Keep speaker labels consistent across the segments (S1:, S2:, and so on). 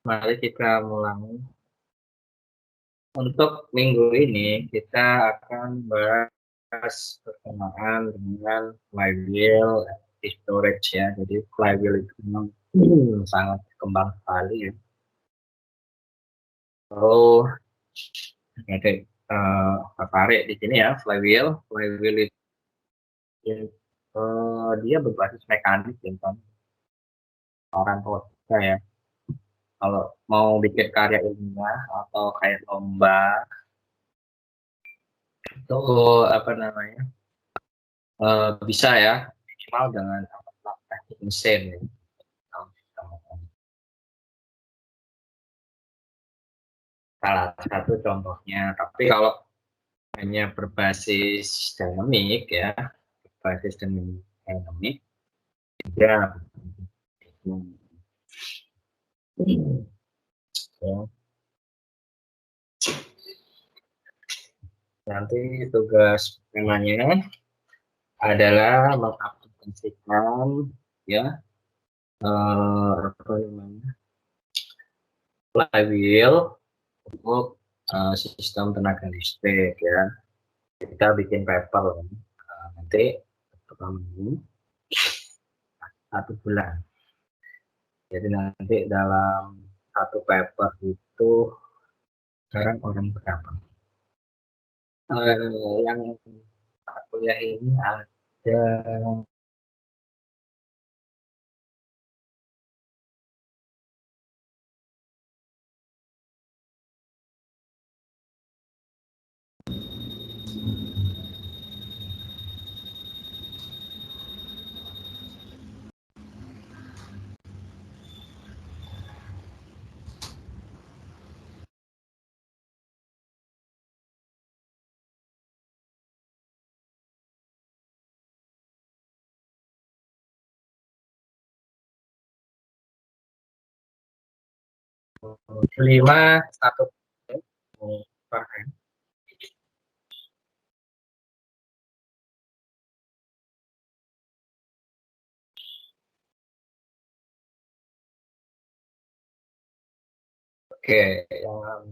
S1: Mari kita mulai. Untuk minggu ini kita akan bahas berkenaan dengan flywheel storage ya. Jadi flywheel itu memang sangat berkembang sekali ya. Lalu ada tertarik di sini ya flywheel itu dia berbasis mekanik ya kan. Orang tua kita ya. Kalau mau bikin karya ilmiah atau kayak lomba itu apa namanya bisa ya minimal dengan teknik mesin ya. Salah satu contohnya. Tapi kalau hanya berbasis dynamic ya, berbasis dynamic ya. Ya. Nanti tugas namanya adalah mengaplikasikan ya apa namanya flywheel untuk sistem tenaga listrik ya. Kita bikin paper nanti pertama ini 1 bulan. Jadi nanti dalam 1 paper itu sekarang orang berapa? Yang kuliah ini ada lima satu persen. Oke, yang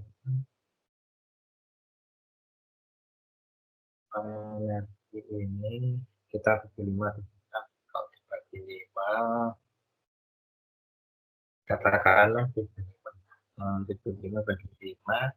S1: nanti ini kita bagi 5, kalau dibagi 5 katakanlah 75 bagi 5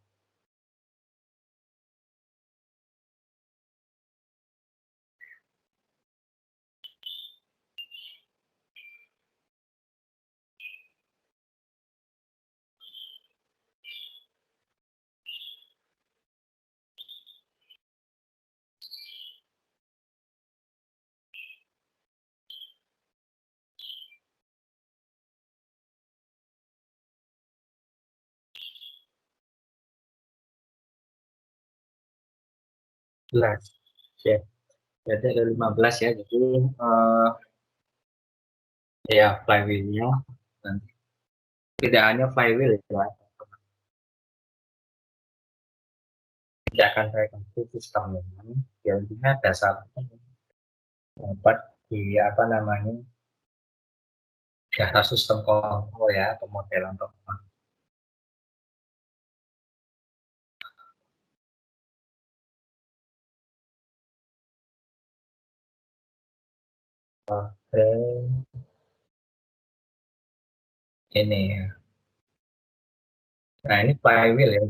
S1: belas ya. Jadi ada 15 ya. Jadi ya flywheel-nya nanti tidak hanya flywheel ya. Tidak akan saya kasih sistemnya. Intinya dasarnya dapat di apa namanya dasar sistem kontrol ya pemodelan pemodelan. Oke, ini ya. Nah ini flywheel ya.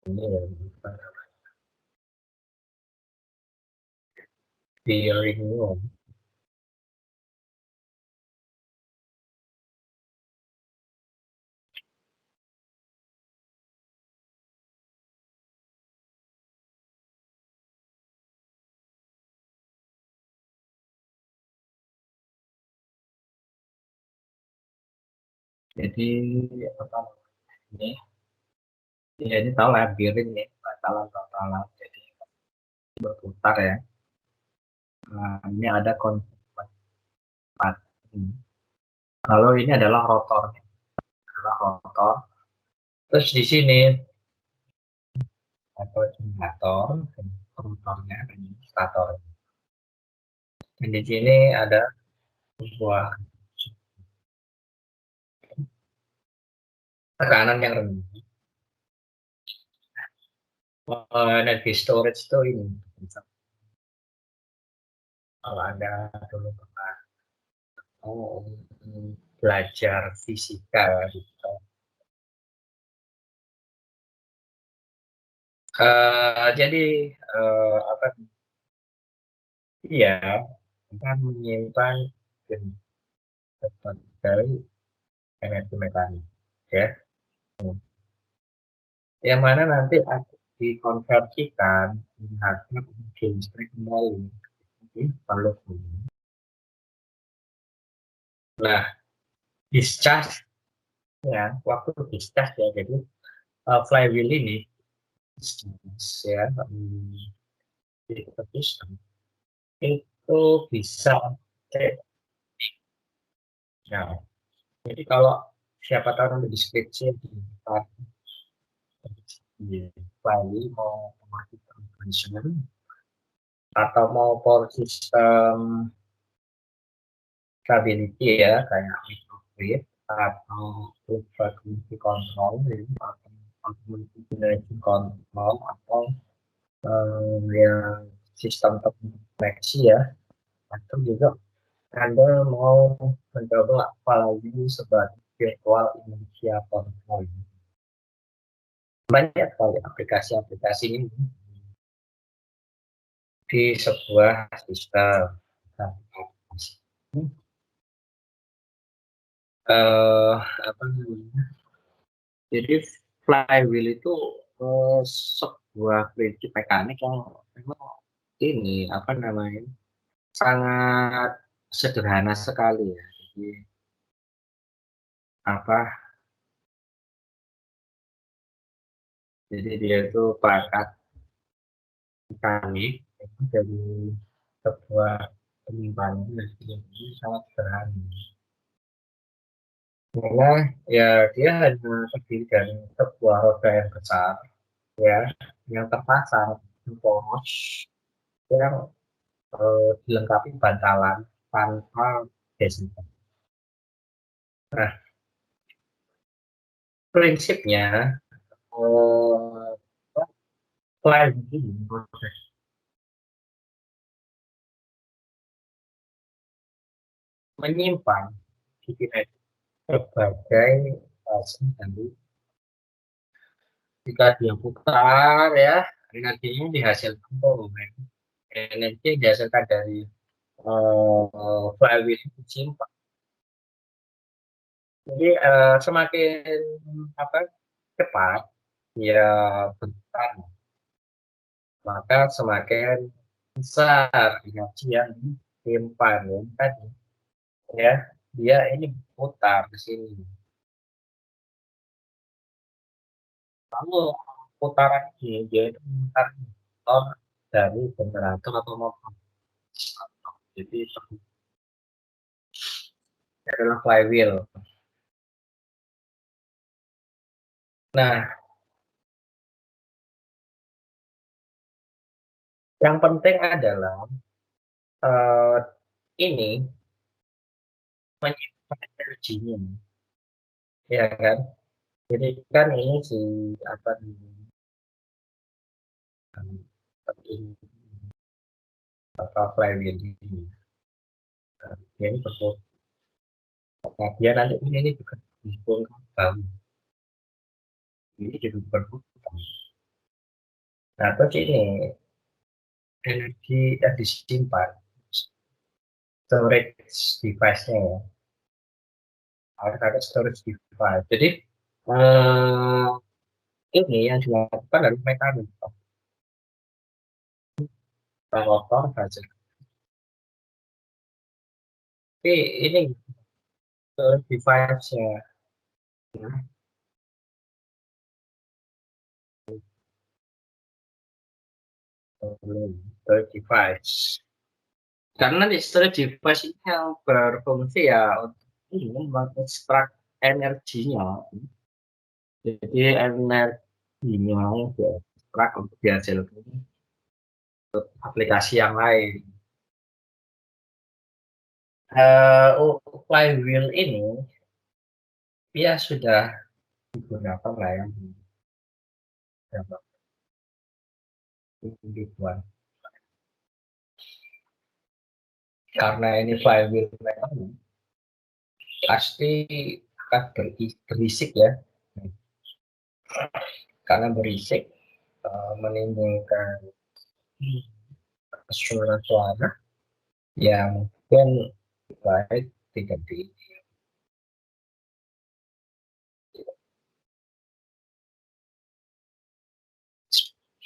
S1: Ini ya bearing wheel. Jadi apa ini? Ya ini tahu lah bearing ya, batalan. Jadi berputar ya. Nah, ini ada konsep kalau ini adalah rotornya, adalah rotor. Terus di sini ada generator, rotornya, stator. Dan di sini ada sebuah tekanan yang rendah. Energi storage itu ini, kalau Anda dulu pernah belajar fisika gitu. Jadi apa? Iya, akan menyimpan dari energi mekanik, ya. Yang mana nanti akan dikonversikan menjadi energi listrik kembali. Jadi perlu. Nah, discharge ya, waktu discharge ya, jadi flywheel ini ya, itu bisa ya. Jadi kalau siapa tahu nanti di skripsi di Bali mau memastikan conventional atau mau power system stability ya, kayak microgrid atau frequency control ya, atau generation control atau yang sistem terkoneksi ya, atau juga Anda mau mencoba apalagi sebagai virtual inertia control. Banyak sekali aplikasi-aplikasi ini di sebuah sistem. Apa namanya? Jadi flywheel itu sebuah prinsip mekanik yang memang ini apa namanya? Sangat sederhana sekali ya. Jadi apa? Jadi dia itu perangkat mekanik itu dari sebuah penyimpanan ini sangat sederhana. Karena ya dia hanya terdiri dari sebuah roda yang besar ya yang terpasang di poros yang dilengkapi bantalan tanpa desinfektan. Nah, prinsipnya eh, selain ini proses menyimpan di berbagai hasil dari jika dia putar ya energinya dihasilkan energi yang dihasilkan dari flywheel itu disimpan. Jadi semakin apa cepat dia berputar, maka semakin besar energi yang disimpan ya, tadi ya dia ini putar ke sini. Lalu putaran ini dia itu memutar motor dari generator atau motor. Jadi ini adalah flywheel. Nah, yang penting adalah uh, ini menyimpan energinya, ya kan? Jadi kan ini si apa namanya apa flywheel ini, dia ini berputar. Nah, dia nanti ini juga dihubungkan bang, ini juga berputar. Nah, terus ini energi yang disimpan storage device-nya ya, harus ada storage device. Jadi eh, ini yang dilakukan dari mekanik motor saja. Tapi ini storage device-nya ya, storage device. Karena di storage device ini yang berfungsi ya untuk ini mengekstrak energinya. Jadi energinya yang diekstrak untuk dihasilkan untuk aplikasi yang lain. Flywheel ini dia sudah digunakan lah yang dapat dibuat. Karena ini flywheel memang pasti akan berisik ya, karena berisik menimbulkan suara-suara yang mungkin baik tidak di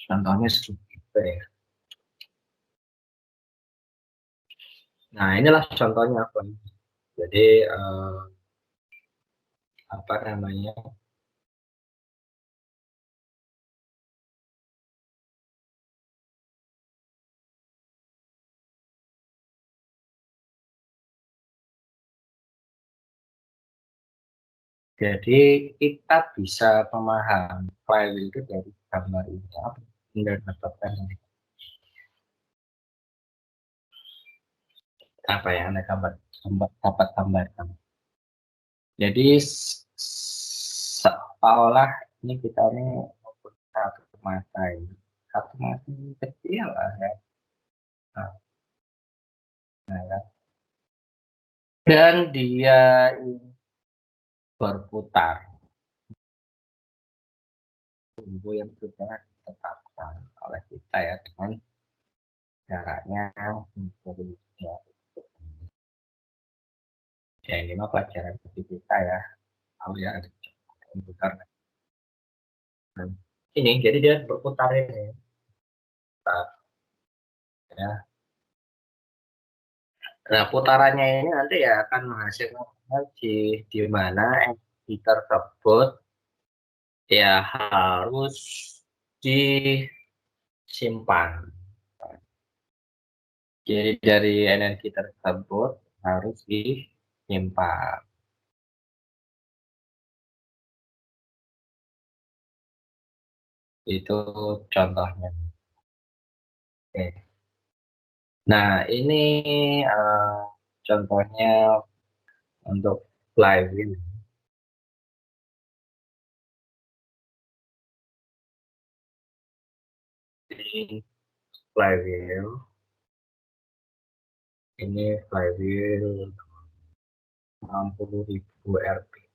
S1: contohnya seperti itu ya. Nah inilah contohnya apa? Jadi apa namanya? Jadi kita bisa memahami flywheel itu dari gambar ini apa dan dapatkan apa yang anda dapat gambarkan. Jadi seolah ini kita ini satu mata ini satu mata ini kecil lah ya. Nah, ya. Dan dia ini berputar tunggu yang sudah ditetapkan oleh kita ya dengan jaraknya ya ini mah pelajaran kita ya tahu ya ada komputer ini jadi dia berputar ini ya. Nah putarannya ini nanti ya akan menghasilkan energi di mana energi tersebut ya harus disimpan. Jadi dari energi tersebut harus disimpan. Itu contohnya. Oke. Nah ini contohnya untuk flywheel. Ini flywheel. Ini flywheel 60.000 RPM.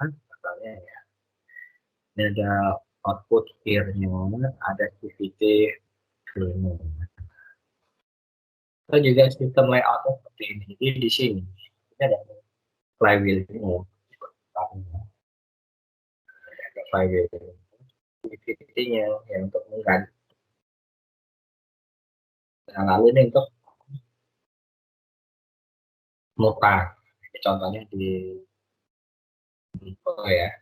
S1: Katanya ya. Ini ada output gear-nya, ada CVT drill-nya. Kita juga sistem layout-nya seperti ini. Jadi di sini ini ada flywheel ini. Ada flywheel CVT-nya yang untuk mengganti. Nah, lalu ini untuk mutar. Contohnya di oh ya,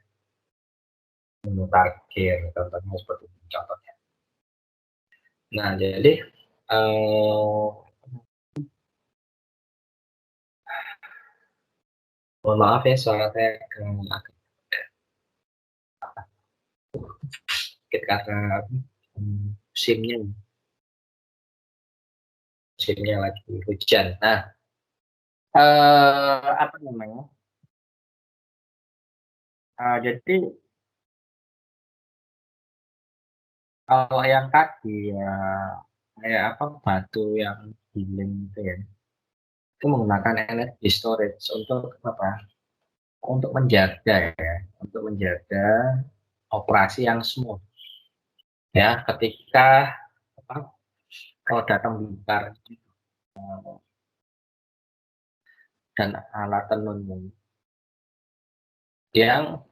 S1: memutar gear. Contohnya seperti ini contohnya. Nah, jadi mohon maaf ya suara saya agak sedikit karena musimnya musimnya lagi hujan. Nah, apa namanya? Jadi kalau yang tadi ya kayak apa batu yang giling itu ya, itu menggunakan energy storage untuk apa? Untuk menjaga ya, untuk menjaga operasi yang smooth. Ya, ketika apa, kalau datang bongkar dan alat tenun yang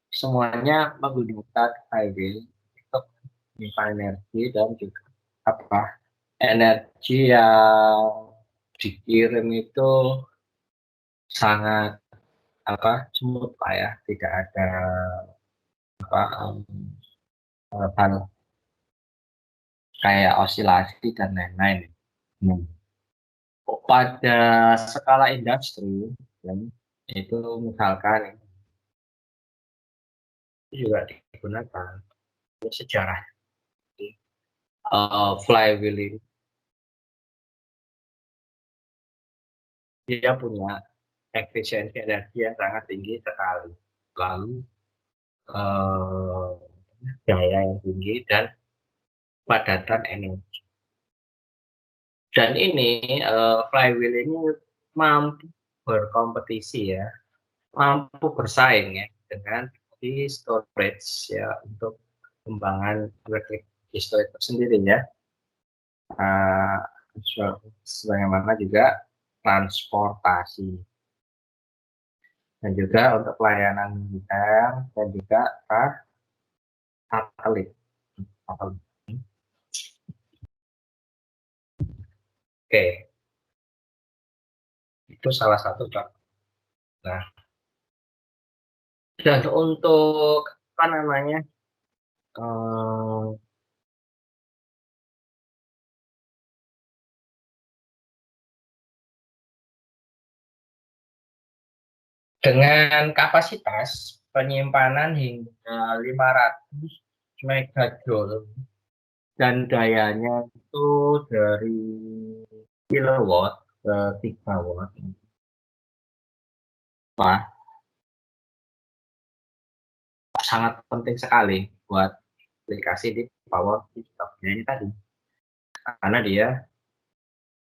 S1: semuanya menggunakan flywheel untuk menyimpan energi dan juga apa energi yang dikirim itu sangat apa smooth lah ya, tidak ada apa hal kayak osilasi dan lain-lain. Hmm. Pada skala industri ya, itu misalkan itu juga digunakan sejarah flywheel ini dia punya efisiensi energi yang sangat tinggi sekali. Lalu eh, daya yang tinggi dan padatan energi. Dan ini flywheel ini mampu berkompetisi ya, mampu bersaing ya dengan di storage ya untuk pengembangan elektrik di storage itu sendiri ya. Uh, sebagaimana juga transportasi dan juga untuk pelayanan militer dan juga satelit. Oke, itu salah satu contoh. Nah, dan untuk apa namanya eh, dengan kapasitas penyimpanan hingga 500 megajoule dan dayanya itu dari kilowatt ke 3 watt. Wah, sangat penting sekali buat aplikasi di power systemnya ini tadi. Karena dia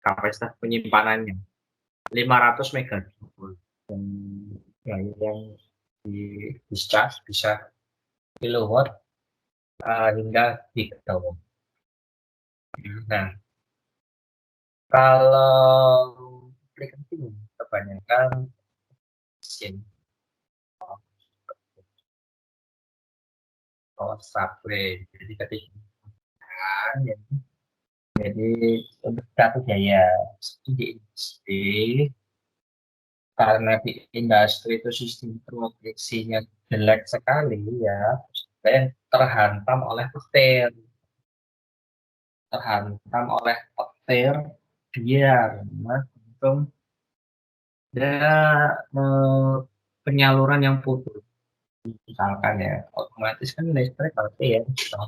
S1: kapasitas penyimpanannya 500 megajoule dan daya yang di discharge bisa kilowatt hingga gigawatt. Nah, kalau aplikasi kebanyakan mesin atau subway, jadi ketika jadi untuk satu daya seperti di industri, karena di industri itu sistem produksinya jelek sekali ya, yang terhantam oleh petir biar langsung ada penyaluran yang putus misalkan ya otomatis kan listrik mati ya gitu.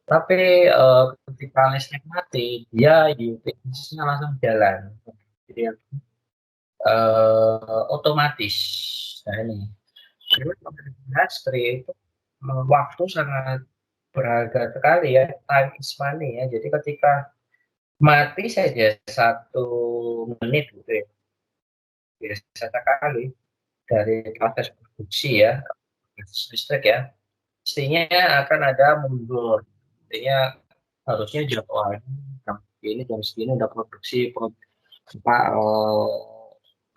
S1: Tapi ketika listrik mati dia bisnisnya langsung jalan jadi otomatis. Nah ini industri itu waktu sangat berharga sekali ya, time is money ya. Jadi ketika mati saja 1 menit gitu ya, biasa sekali dari proses produksi ya, listrik ya, pastinya akan ada mundur. Artinya harusnya jadwalnya jam segini udah produksi apa,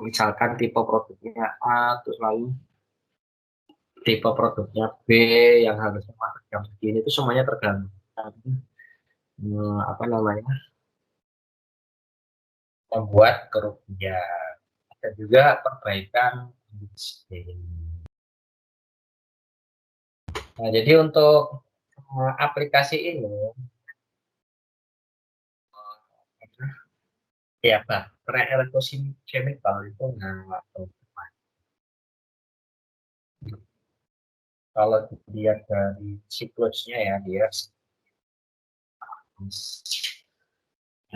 S1: misalkan tipe produknya A, terus lalu tipe produknya B yang harusnya masuk jam segini itu semuanya terganggu. Apa namanya membuat kerugian dan juga perbaikan sistem. Nah, jadi untuk aplikasi ini ya baterai elektrochemical itu nggak kalau dilihat dari siklusnya ya dia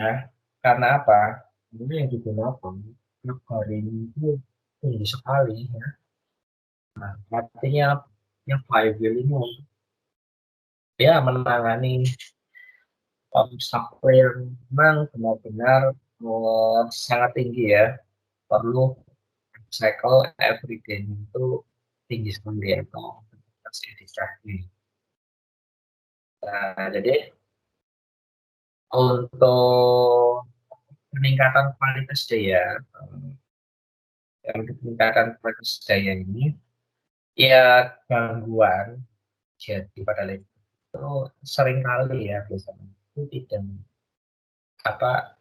S1: ya karena apa ini yang digunakan tiap hari itu tinggi sekali ya. Nah, artinya yang flywheel ini ya menangani supply yang memang benar-benar sangat tinggi ya, perlu cycle everyday itu tinggi sekali atau distraksi. Nah, jadi untuk peningkatan kualitas daya, peningkatan kualitas daya ini ya gangguan jadi pada listrik itu sering kali ya biasanya itu tidak apa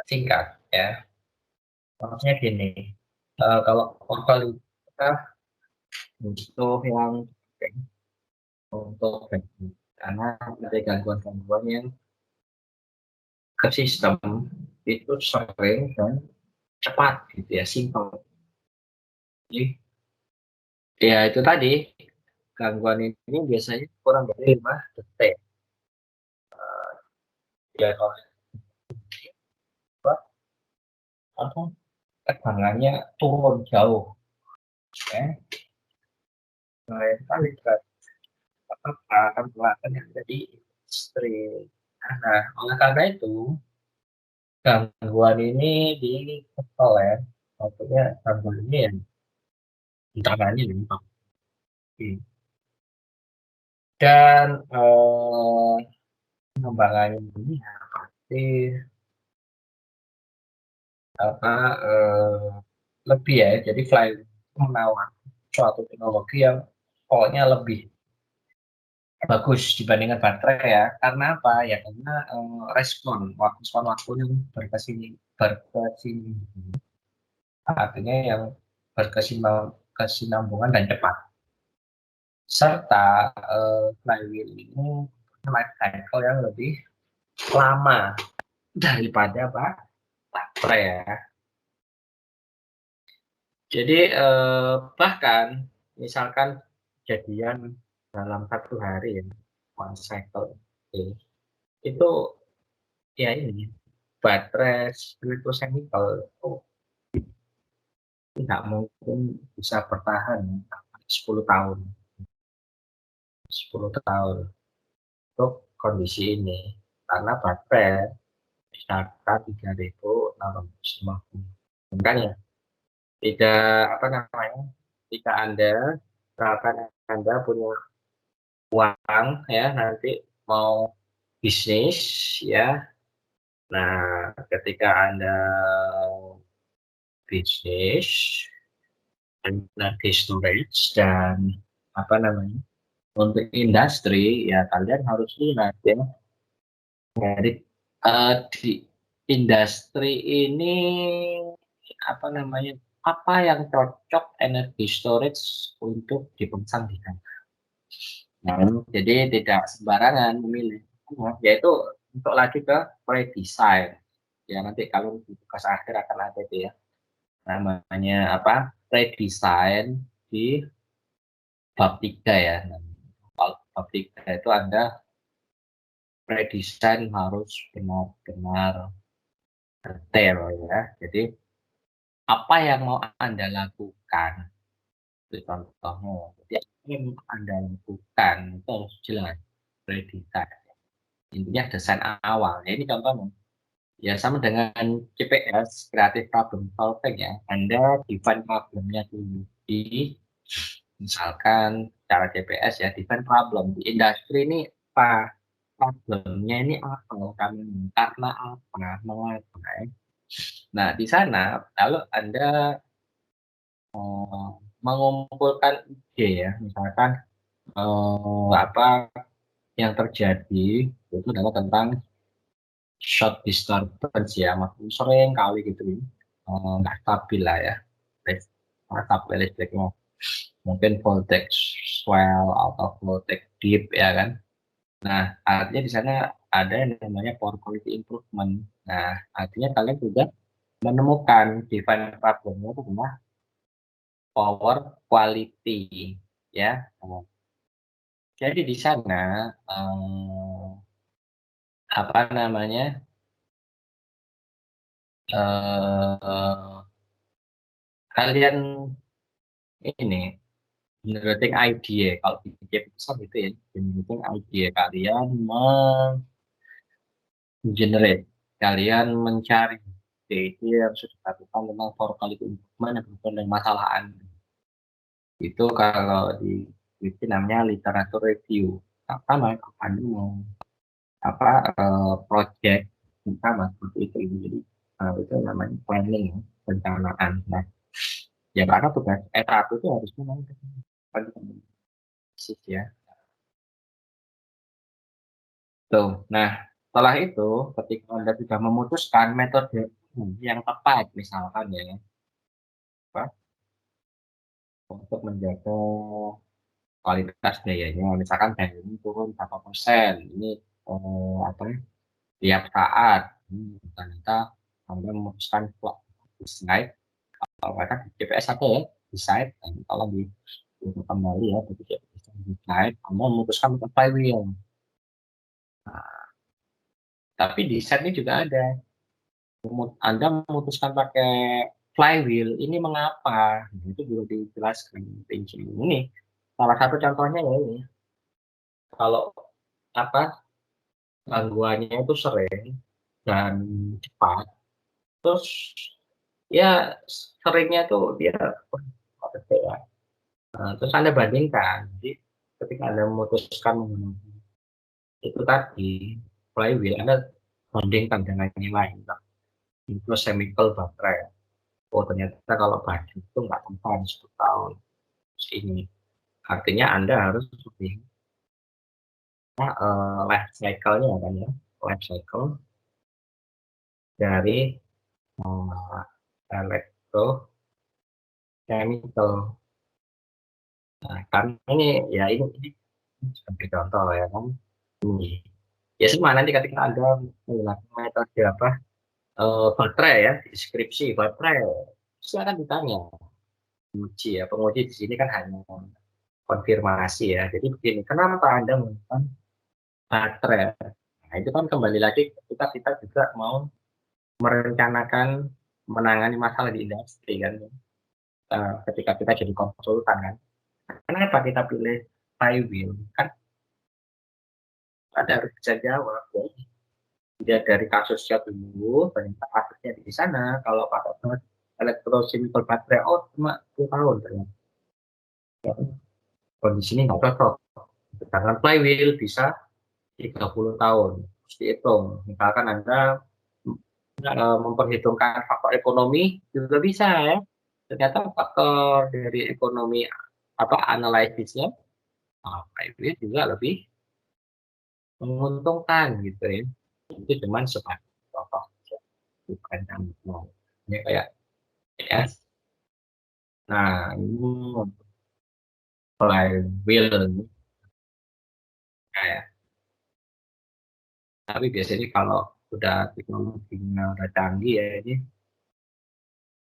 S1: singkat ya. Maksudnya gini, kalau portfolio kita butuh yang untuk karena ada gangguan-gangguan yang ke sistem itu sering dan cepat gitu ya, simpel. Jadi ya itu tadi gangguan ini biasanya kurang dari 5 detik. Ya kalau apa, tegangannya turun jauh, ya. Mulai kali ke peralatan-peralatan yang ada di industri. Nah, oleh karena itu, gangguan ini di ya, maksudnya gangguan ini yang ditangani dengan teknologi. Dan pengembangannya ini ya pasti apa lebih ya. Jadi selain menawar suatu teknologi yang pokoknya lebih bagus dibandingkan baterai ya. Karena apa? Ya karena respon waktu yang berkesinambungan, artinya yang berkesinambungan dan cepat. Serta flywheel ini life cycle yang lebih lama daripada baterai ya. Jadi bahkan misalkan kejadian dalam 1 hari ya, one cycle itu ya ini baterai lithium nikel itu tidak mungkin bisa bertahan 10 tahun 10 tahun untuk kondisi ini karena baterai misalkan 3.650 kan ya, tidak apa namanya, jika Anda punya uang ya nanti mau bisnis ya. Nah, ketika Anda bisnis, energi storage dan apa namanya, untuk industri ya kalian harus lihat ya. Jadi di industri ini apa namanya, apa yang cocok energi storage untuk dipesan di sana. Nah, jadi tidak sembarangan memilih, yaitu untuk lagi ke pre-design. Ya nanti kalau di tugas akhir akan ada itu ya, namanya apa, pre-design di bab 3 ya. Nah, kalau bab 3 itu Anda pre-design harus benar-benar detail ya. Jadi apa yang mau Anda lakukan, itu contohnya. Jadi apa yang mau Anda lakukan itu harus jelas, pre-design. Intinya desain awal. Ya, ini contohnya. Ya sama dengan CPS, creative problem solving ya. Anda define problemnya dulu di, misalkan cara CPS ya, define problem di industri ini apa, problemnya ini apa, kami karena apa, mengapa. Nah di sana kalau Anda mengumpulkan ide ya, misalkan apa yang terjadi itu adalah tentang short disturbance ya, maksudnya sering kali gitu nggak stabil lah ya, nggak stabil listriknya, mungkin voltage swell atau voltage dip ya kan. Nah artinya di sana ada yang namanya power quality improvement. Nah artinya kalian juga menemukan define problemnya itu adalah power quality ya. Jadi di sana apa namanya, kalian ini generating idea, kalau di game besar gitu ya, generating idea, kalian generate, kalian mencari ide yang sudah dilakukan tentang for quality improvement yang berhubungan dengan masalah Anda. Itu kalau di itu namanya literatur review. Sama kalau Anda mau apa project sama seperti itu. Jadi itu namanya planning, perencanaan. Nah, ya karena tugas S1 itu harusnya memang ya. Tuh. Nah, setelah itu ketika Anda sudah memutuskan metode yang tepat misalkan ya, apa, untuk menjaga kualitas dayanya, misalkan daya ini turun berapa persen, ini apa, tiap saat, ternyata Anda memutuskan kok decide, kalau mereka di GPS ada ya, decide, dan kalau di kembali ya, di decide, Anda memutuskan untuk flywheel. Nah, tapi di set ini juga ada Anda memutuskan pakai flywheel ini mengapa? Itu juga dijelaskan rinci. Ini salah satu contohnya ya ini. Kalau apa gangguannya itu sering dan cepat, terus ya seringnya tuh dia ya. Nah, terus Anda bandingkan, jadi ketika Anda memutuskan menggunakan itu tadi flywheel, Anda bandingkan dengan yang lain, itu chemical baterai. Oh ternyata kalau baterai itu nggak tahan 10 tahun sini. Artinya Anda harus lebih life cycle-nya kan ya, life cycle dari elektrochemical. Nah, kan ini sebagai contoh ya kan. Ini. Ya semua nanti ketika Anda menggunakan metode apa baterai ya, deskripsi baterai, silakan ditanya penguji ya. Penguji di sini kan hanya konfirmasi ya. Jadi begini, kenapa Anda menggunakan baterai? Nah, itu kan kembali lagi kita juga mau merencanakan menangani masalah di industri kan. Ketika kita jadi konsultan kan. Kenapa kita pilih flywheel? Kan Anda harus bisa jawab. Ya. Dia dari kasusnya dulu, ternyata kasusnya di sana. Kalau pakai elektrochemical baterai, oh cuma 2 tahun ternyata. Ya, kondisi ini nggak cocok. Sedangkan flywheel bisa 30 tahun. Terus dihitung. Misalkan Anda memperhitungkan faktor ekonomi juga bisa ya. Ternyata faktor dari ekonomi apa analisisnya flywheel juga lebih menguntungkan gitu ya. Itu cuman sebagai contoh saja, bukan contoh. Ini kayak ya. Nah, ini flywheel ini kayak tapi biasanya kalau udah teknologinya udah canggih ya ini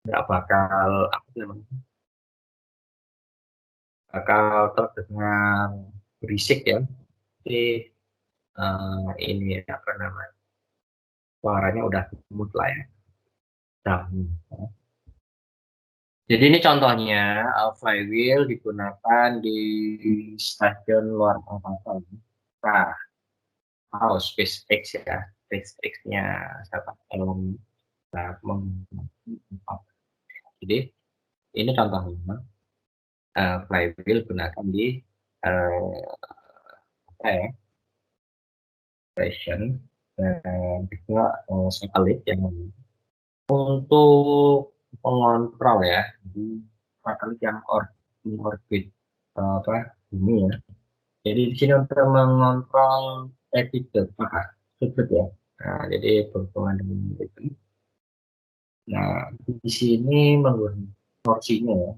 S1: nggak bakal apa namanya bakal terdengar berisik ya. Jadi ini apa namanya suaranya udah smooth lah ya. Nah, jadi ini contohnya flywheel digunakan di stasiun luar angkasa. Nah, SpaceX ya, SpaceX-nya siapa? Elon Musk. Jadi ini contohnya flywheel gunakan di apa ya, station dan juga satelit yang untuk mengontrol ya, jadi satelit yang orbit apa bumi ya. Jadi di sini untuk mengontrol attitude, sudut ya. Nah, jadi berhubungan dengan itu. Nah, di sini menggunakan torsinya ya.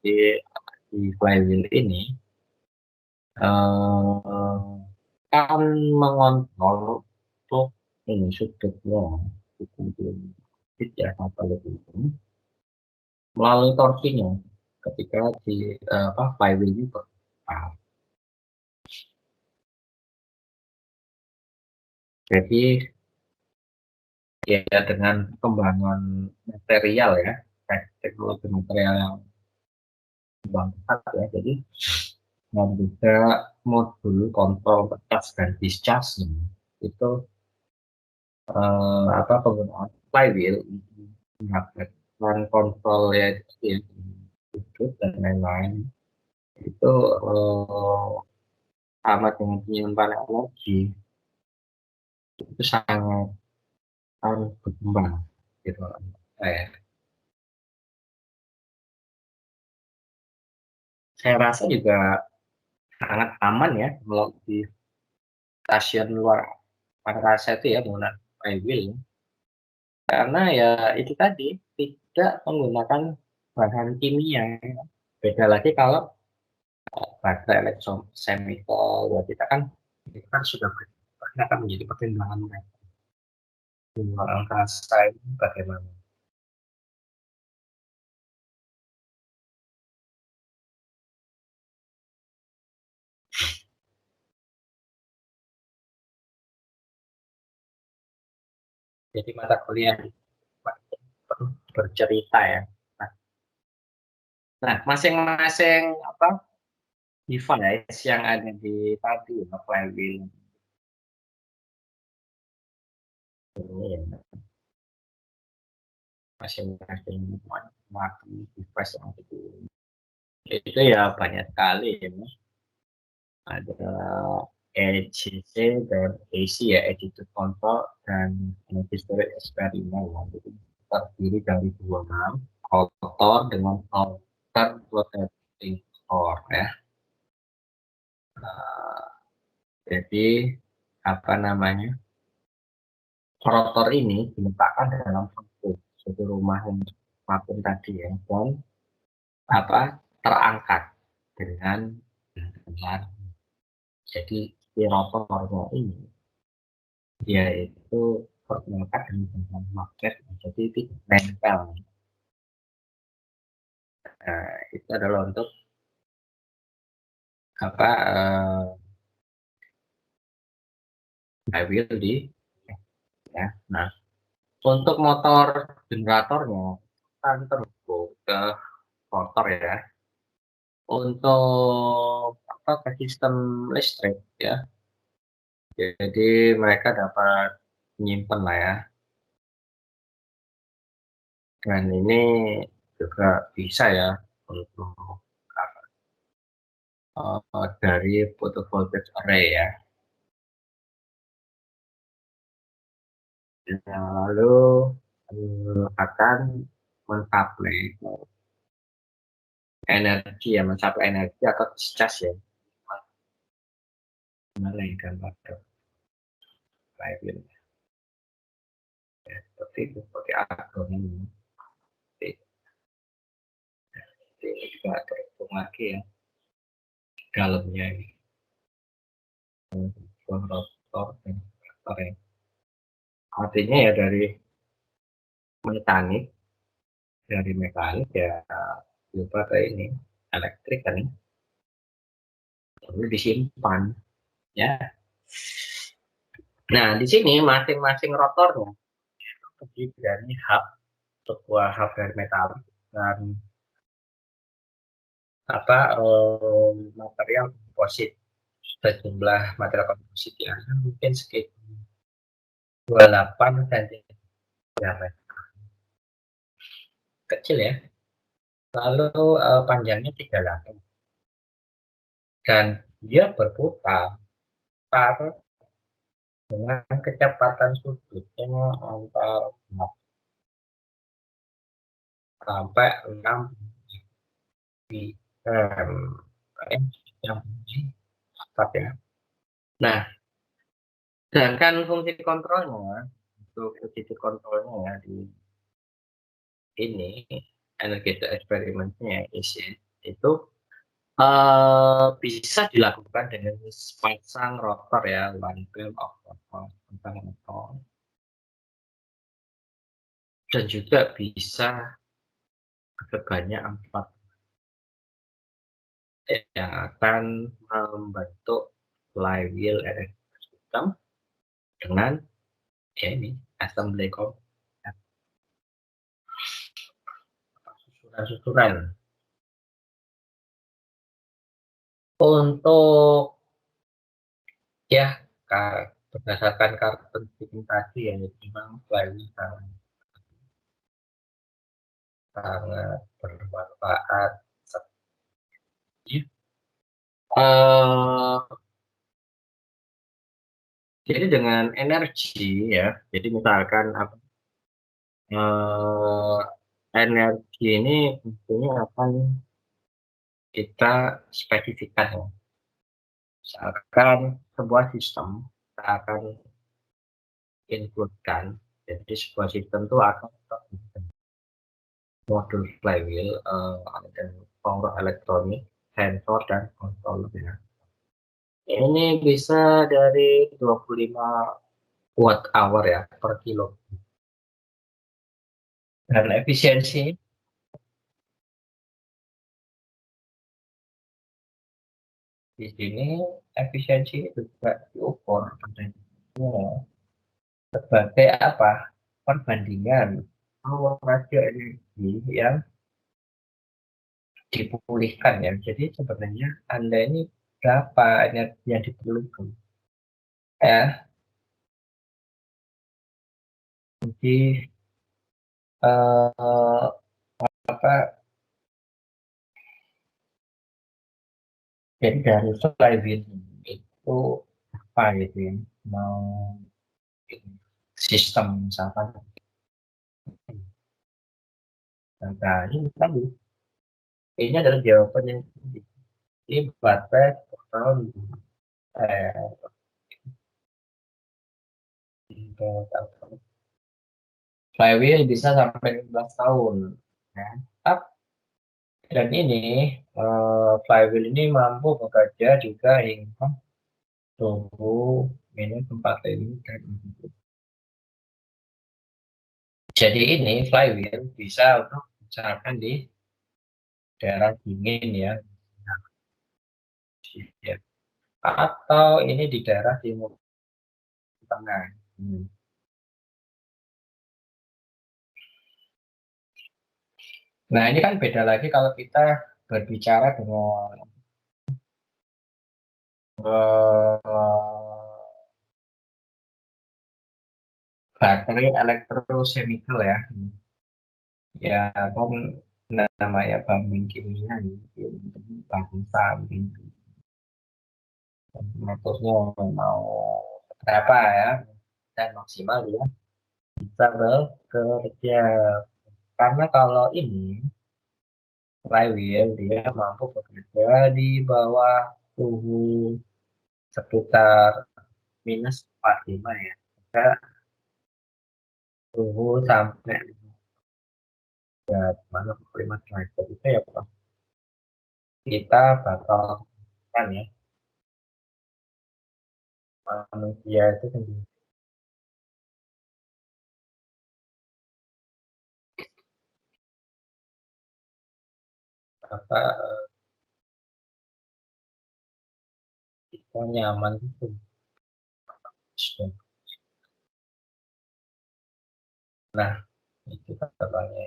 S1: Di flywheel ini kan mengontrol untuk ini sudutnya, sudut ya satelit itu melalui torsinya ketika di apa flywheel itu berputar. Jadi ya dengan kembangan material ya, teknologi material yang berkembang pesat ya, jadi dan juga modul kontrol gas dan discharge itu apa penggunaan flywheel menggunakan kontrol ya, ya dan lain-lain itu sama dengan penyimpan energi itu sangat berkembang gitu. Eh, saya rasa juga sangat aman ya kalau di stasiun luar angkasa itu ya menggunakan flywheel ya. Karena ya itu tadi tidak menggunakan bahan kimia. Beda lagi kalau baterai elektrochemical ya kita kan itu kan sudah akan menjadi pertimbangan mereka di luar angkasa ini bagaimana. jadi mata kuliah penuh bercerita ya. Nah, masing-masing device yang ada di tadi flywheel ini ya, masing-masing macam device yang ada itu ya banyak sekali ya. Ada ECC dan AC ya, Attitude Control dan Energy Storage Eksperimen ya. Jadi terdiri dari dua rotor dengan outer rotating core ya. Jadi apa namanya, rotor ini diletakkan dalam suatu rumah yang apapun tadi ya, dan terangkat dengan benar. Jadi si rotornya ini dia itu melekat dengan magnet, jadi tidak nempel. Nah, itu adalah untuk flywheel di ya. Nah, untuk motor generatornya kan turbo ke motor ya. Untuk ke sistem listrik ya. Jadi mereka dapat menyimpan lah ya. Dan ini juga bisa ya untuk dari photovoltaic array ya. Dan lalu akan mensuplai energi ya, mencapai energi atau discharge ya. Mana yang gambar flywheel ya, seperti itu, seperti atom ini. Ini juga terhitung lagi ya dalamnya ini. Rotor dan baterai. Artinya ya dari mekanik ya lupa ke ini elektrik kan ini perlu disimpan ya. Nah, di sini masing-masing rotornya terdiri dari sebuah hub dari metalik dan material komposit. Sejumlah material komposit yang mungkin sekitar 28 cm kecil ya. Lalu panjangnya 38 dan dia berputar dengan kecepatan sudutnya antara 4 sampai 6 yang cepat ya. Nah, sedangkan fungsi kontrolnya untuk fungsi kontrolnya ya di ini energi eksperimennya itu bisa dilakukan dengan sepasang rotor ya, one wheel of rotor, dan juga bisa sebanyak 4 yang akan membentuk flywheel electric system dengan ya ini assembly susuran. Untuk ya berdasarkan karakteristik tadi ya, memang flywheel sangat bermanfaat. Jadi dengan energi ya, jadi misalkan energi ini tentunya akan kita spesifikkan ya. Misalkan sebuah sistem kita akan include-kan, jadi sebuah sistem itu akan modul flywheel, dan power elektronik, sensor dan controller ya. Ini bisa dari 25 watt hour ya per kilo. Dan efisiensi di sini efisiensi juga diukur sebagai apa? perbandingan power ratio energi yang dipulihkan ya. Jadi sebenarnya Anda ini berapa energi yang diperlukan ya. Jadi eh, apa jadi dari flywheel itu apa gitu ya, mau sistem misalkan. Nah, ini tadi ini adalah jawaban yang ini baterai total eh, flywheel bisa sampai 15 tahun ya. Dan ini flywheel ini mampu bekerja juga hingga suhu -45 derajat. Jadi ini flywheel bisa untuk digunakan di daerah dingin ya, ya. Atau ini di daerah timur tengah. Hmm. Nah ini kan beda lagi kalau kita berbicara dengan baterai elektrochemical ya. Ya kan namanya bahan kimia gitu, bahan samping. Motornya mau berapa ya dan maksimal ya bisa bekerja, karena kalau ini flywheel dia mampu bekerja di bawah suhu sekitar -45 ya, kita suhu sampai mana 5 derajat itu ya Pak, kita bakal kan ya manusia itu sendiri apa kita nyaman itu. Nah itu katanya.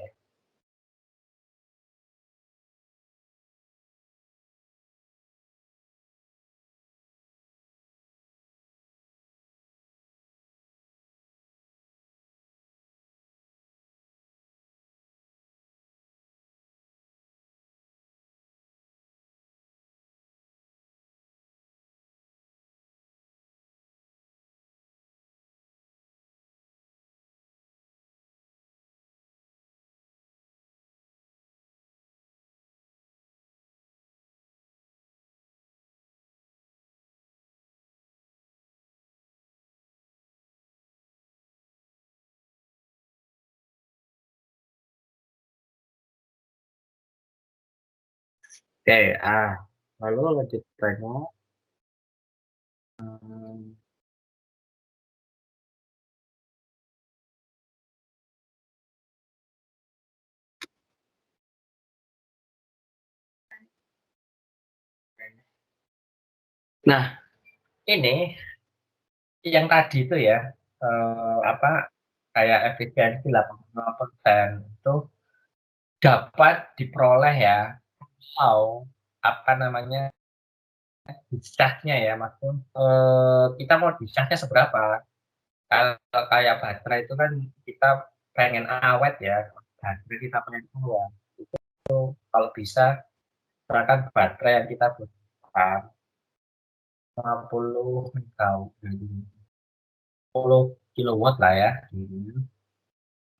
S1: Oke, lalu lanjut tanya. Hmm, Nah, ini yang tadi itu ya, apa kayak efisiensi 85% itu dapat diperoleh ya, atau apa namanya discharge-nya ya, maksudnya kita mau discharge-nya seberapa? Kalau kayak baterai itu kan kita pengen awet ya, baterai kita pengen keluar. Kalau bisa, misalkan baterai yang kita butuhkan 50 kilowatt lah ya.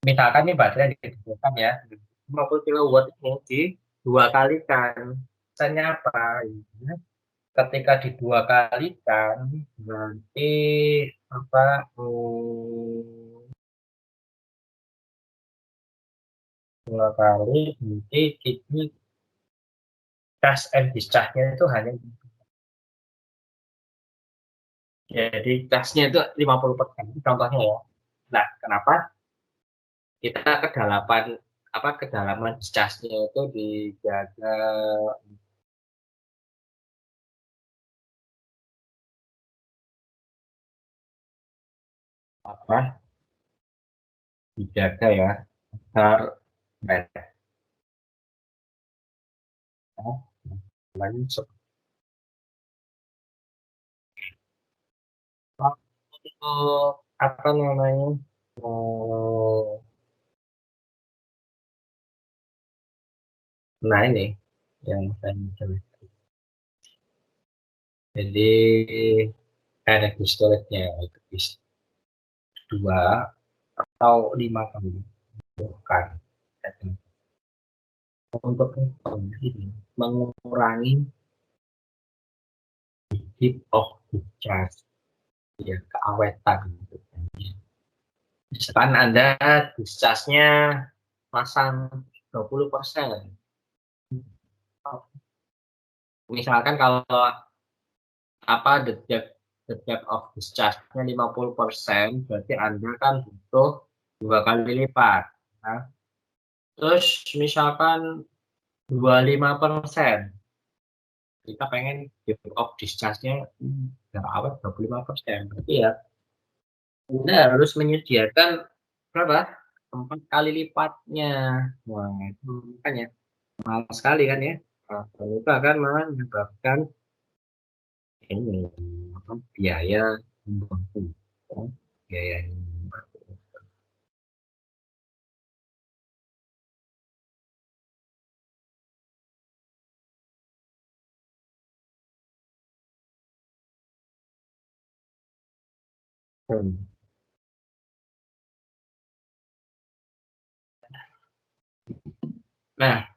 S1: Misalkan nih baterai yang dibutuhkan ya 50 kilowatt ini di dua kalikan. Misalnya apa? Ya, ketika di dua kalikan berarti apa? Dua kali berarti ini cash and discharge-nya itu hanya, jadi casnya itu 50% contohnya ya. Nah, kenapa kita kedalaman discharge-nya itu dijaga apa dijaga ya agar untuk apa namanya, nah ini yang saya jelaskan. Jadi energi storage-nya itu bisa 2 atau 5 kali bukan. Untuk ini mengurangi heat of discharge, ya keawetan gitu. Misalkan Anda discharge-nya pasang 20%. Misalkan kalau apa the depth of discharge-nya 50%, berarti Anda kan butuh 2 kali lipat. Nah, terus misalkan 25%, kita pengen depth of discharge-nya nggak awet 25%, berarti ya Anda harus menyediakan berapa? 4 kali lipatnya. Wah, itu makanya mahal sekali kan ya. Nah, dan itu akan menyebabkan ini apa, biaya membantu, ya, biaya membantu. Nah,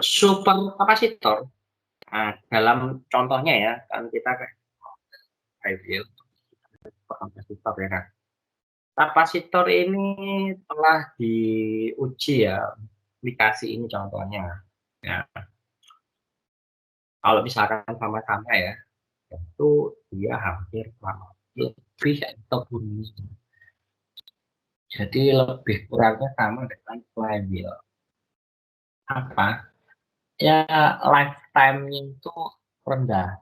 S1: super kapasitor, nah, dalam contohnya ya, kan kita kayak review kapasitor ya kan. Kapasitor ini telah diuji ya, aplikasi ini contohnya. Ya, kalau misalkan sama-sama ya, itu dia hampir sama, lebih atau bunyi. Jadi lebih kurangnya sama dengan flywheel. Apa? Ya lifetime-nya itu rendah,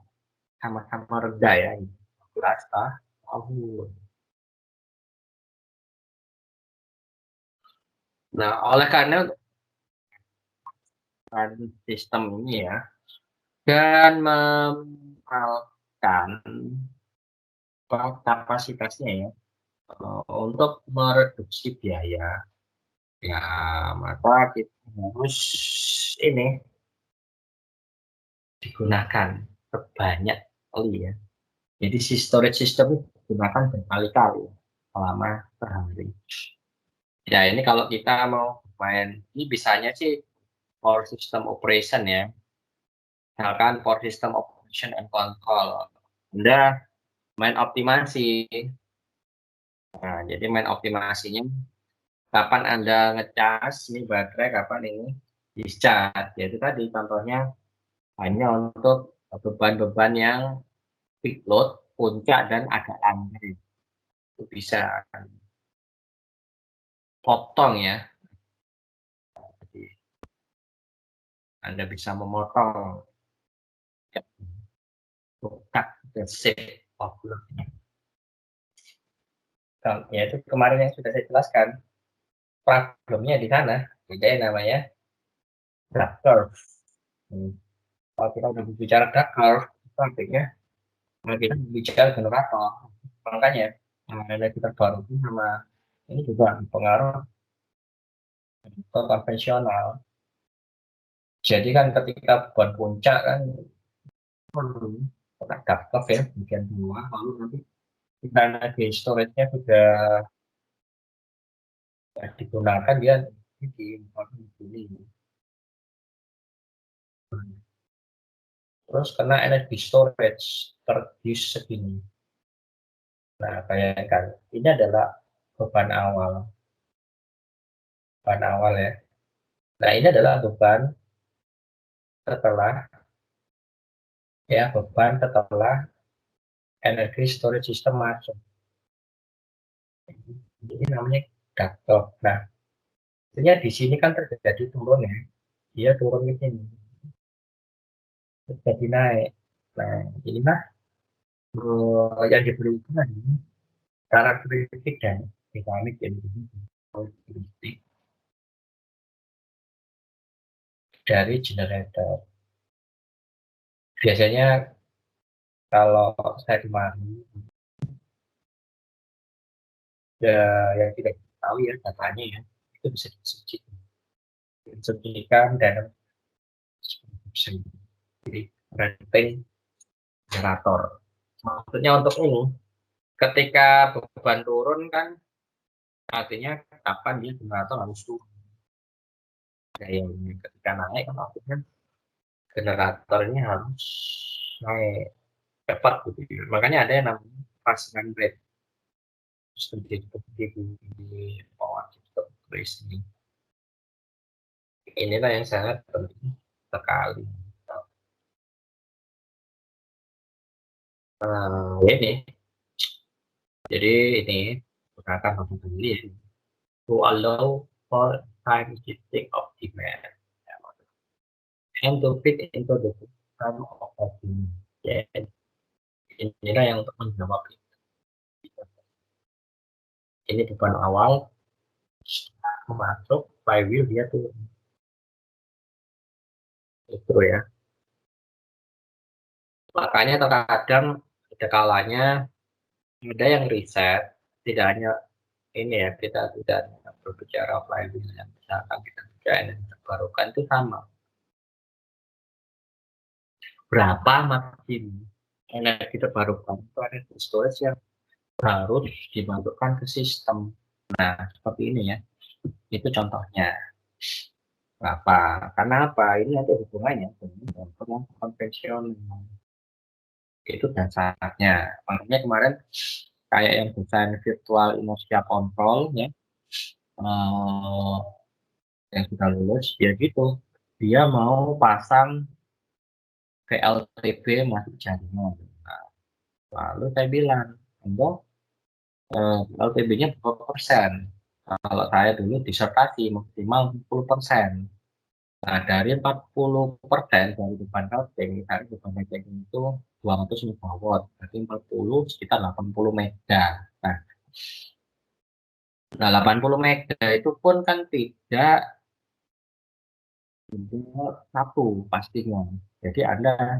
S1: sama-sama rendah ya, 15 tahun. Nah, oleh karena sistem ini ya, dan memerlukan kapasitasnya ya, untuk mereduksi biaya, ya maka kita harus ini digunakan sebanyak kali ya. Jadi si storage system digunakan berkali-kali selama sehari. Ya ini kalau kita mau main, ini bisanya sih for system operation ya. Misalkan for system operation and control. Anda main optimasi. Nah, jadi main optimasinya kapan Anda ngecas ini baterai, kapan ini discharge. Jadi tadi contohnya hanya untuk beban-beban yang peak load, puncak dan agak lambat. Itu bisa potong ya. Jadi Anda bisa memotong ya, cut the shape of load. Ya itu kemarin yang sudah saya jelaskan, problemnya di sana. Jadi namanya dark curve. Kalau kita udah bicara dark curve, artinya kita bicara generator. Makanya energi terbarukan sama ini juga berpengaruh ke konvensional. Jadi kan ketika buat puncak kan pernah dark curve ya, bagian bawah, lalu nanti kita energi storage-nya sudah digunakan, dia di ini. Terus kena energi storage terreduce segini. Nah, bayangkan, ini adalah beban awal. Beban awal ya. Nah, ini adalah beban setelah ya, beban setelah energi storage system masuk. Ini namanya gap. Nah, artinya di sini kan terjadi turun ya. Dia turun ke sini. Terjadi naik. Nah, inilah yang diberikan karakteristik dan dynamic integrity dari generator. Biasanya kalau saya kemarin ya, yang tidak tahu ya datanya ya, itu bisa disubsidi dan jadi rating generator. Maksudnya untuk ini, ketika beban turun kan artinya kapan dia generator harus turun. Gayanya ketika naik kan maksudnya generatornya harus naik cepat gitu. Makanya ada yang namanya fast run rate. Di power system ini. Inilah yang sangat penting sekali. Ini jadi ini gunakan waktu ini to allow for time shifting of demand and to fit into the time of optimum. Ya, inilah yang untuk menjawab itu. Ini beban awal masuk flywheel dia tuh itu ya. Makanya terkadang ada kalanya ada yang riset, tidak hanya ini ya, kita tidak berbicara flywheel yang misalkan kita bicara energi terbarukan itu sama. Berapa maksimum energi terbarukan itu ada di storage yang harus dimasukkan ke sistem. Nah, seperti ini ya. Itu contohnya. Berapa? Karena apa? Ini ada hubungannya dengan konvensional. Itu dasarnya. Makanya kemarin kayak yang desain virtual inertia control ya, yang sudah lulus, dia gitu. Dia mau pasang PLTB masuk jaringan. Nah, lalu saya bilang, enggak, LTB-nya berapa persen? Kalau saya dulu disertasi maksimal 40%. Nah, dari 40% dari beban routing, dari beban routing itu 200 megawatt, berarti 40 sekitar 80 mega. Nah, 80 mega itu pun kan tidak satu pastinya. Jadi Anda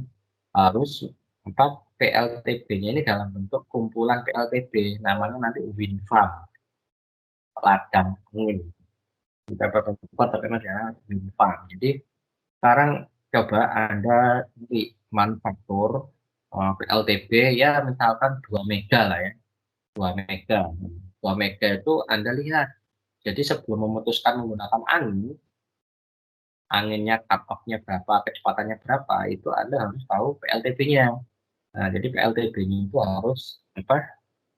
S1: harus apa PLTB-nya ini dalam bentuk kumpulan PLTB, namanya nanti wind farm, ladang angin. Kita bertempat terkenal dengan wind farm. Jadi sekarang coba Anda di manufaktur PLTB ya misalkan 2 mega lah ya, 2 mega. 2 mega itu Anda lihat. Jadi sebelum memutuskan menggunakan angin, anginnya cut off-nya berapa, kecepatannya berapa, itu Anda harus tahu PLTB-nya. Nah, jadi PLTB-nya itu harus apa?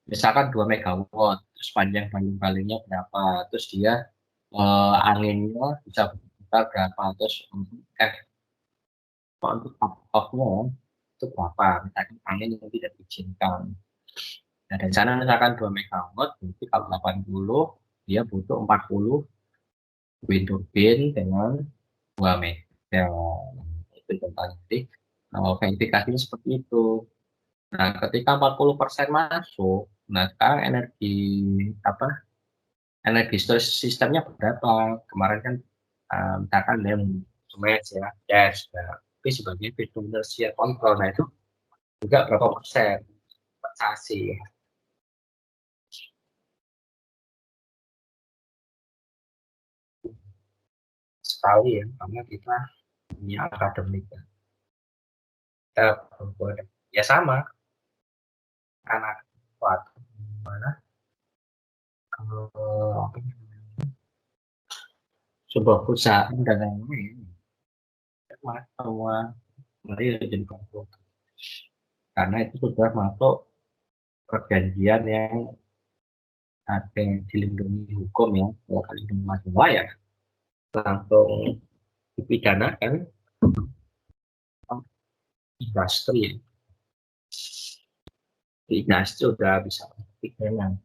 S1: Misalkan 2 megawatt, terus panjang balingnya berapa, terus dia anginnya bisa berputar berapa, terus untuk cut-off-nya itu berapa, misalkan angin yang tidak diizinkan. Nah, dari sana misalkan 2 megawatt, berarti kalau 80, dia butuh 40 wind turbine dengan 2 mega. Itu contohnya. Jadi, verifikasinya seperti itu. Nah, ketika 40% masuk, nah sekarang apa energi storage sistemnya berapa? Kemarin kan misalkan dia match ya, dash, ya. Tapi sebagai fitur inertia kontrol, nah itu juga berapa persen investasi sekali ya, karena kita punya akademik kita ya sama anak waktu mana sebuah perusahaan dan lain-lain semua mari jadi konsultan karena itu sudah masuk perjanjian yang ada yang dilindungi hukum ya, kalau kali mahasiswa ya langsung dipidanakan industri ya. Industri sudah bisa pidana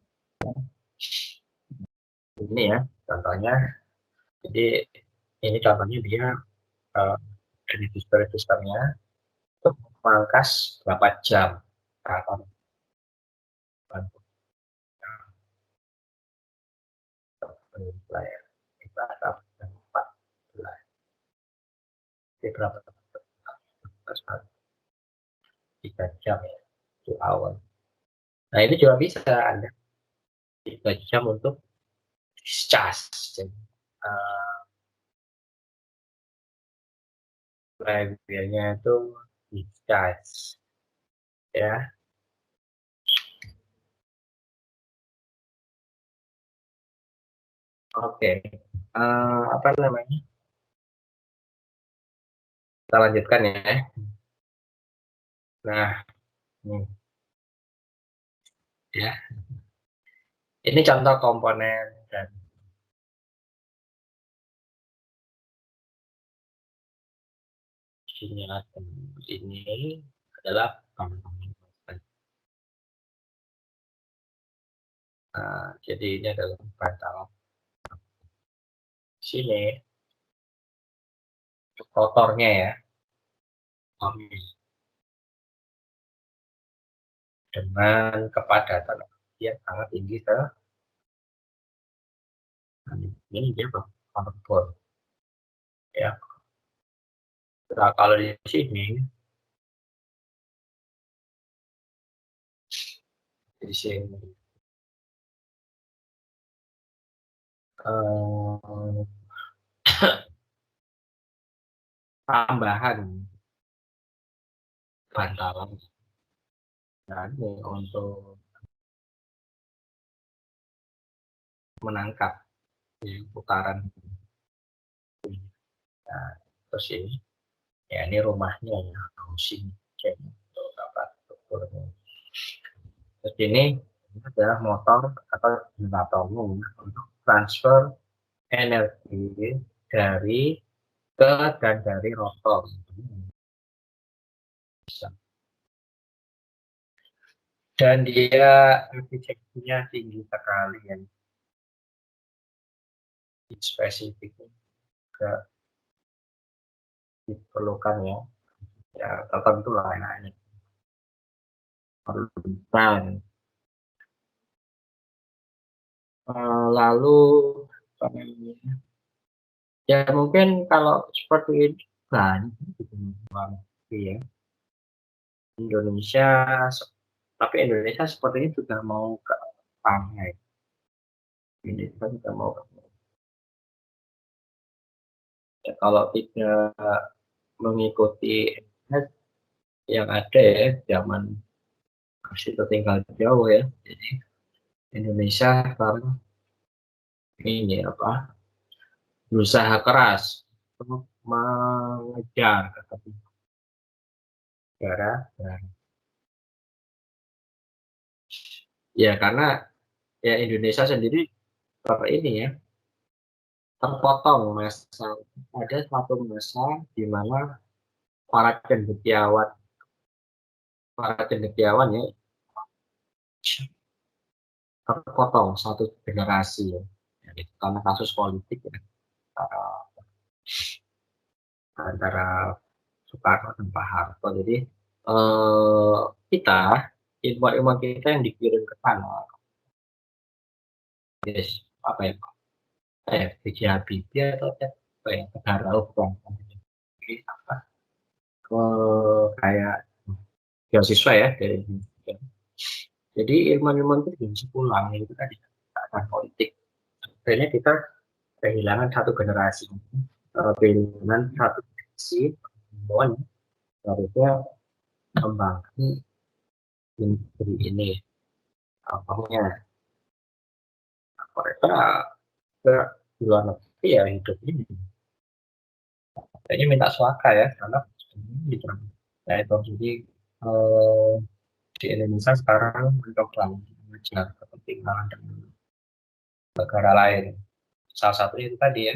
S1: ini ya contohnya. Jadi ini contohnya dia energi storage systemnya itu memangkas berapa jam layar ibarat 14 berapa 3 jam ya 2 hour. Nah itu juga bisa Anda 3 jam untuk discharge. Jadi, flywheel-nya itu discharge ya. Oke, apa namanya? Kita lanjutkan ya. Nah, nih ya. Ini contoh komponen dan ini adalah komponen. Nah, jadi ini adalah bantal. Sini rotornya ya. Dengan kepadatan yang sangat tinggi ini dia powerful ya. Nah, kalau di sini tambahan bantalan dan untuk menangkap putaran. Nah, terus ini ya ini rumahnya ya, housing untuk dapat ukurnya. Terus ini adalah motor atau generatornya untuk transfer energi dari ke dan dari rotor. Dan dia efisiensinya tinggi sekali ya. Spesifik juga diperlukan ya. Ya tertentu lah ini. Perlukan. Lalu ya mungkin kalau seperti ini banyak ya. Indonesia, tapi Indonesia sepertinya juga mau ke depannya. Indonesia juga mau ya, kalau tidak mengikuti yang ada ya zaman masih tertinggal jauh ya. Jadi Indonesia sekarang ini apa berusaha keras untuk mengejar ketertinggalan negara dan ya karena ya Indonesia sendiri ini ya terpotong masa ada satu masa di mana para cendekiawan ya terpotong satu generasi ya, itu karena kasus politik ya antara Soekarno dan Pak Harto. Jadi kita ilmuwan kita yang dikirim ke sana, yes, apa ya Pak? B.J. Habibie atau apa ya? Negara bukan apa? Kayak beasiswa ya dari Indonesia. Jadi ilmuwan-ilmuwan itu diisi pulang itu tadi akan politik. Akhirnya kita kehilangan satu generasi, kehilangan satu generasi ilmuwan harusnya kembangkan negeri ini. Apanya mereka ke luar negeri ya hidup ini. Kayaknya minta suaka ya karena gitu. Nah itu jadi eh, di Indonesia sekarang mencoba mengejar kepentingan dengan negara lain. Salah satunya itu tadi ya,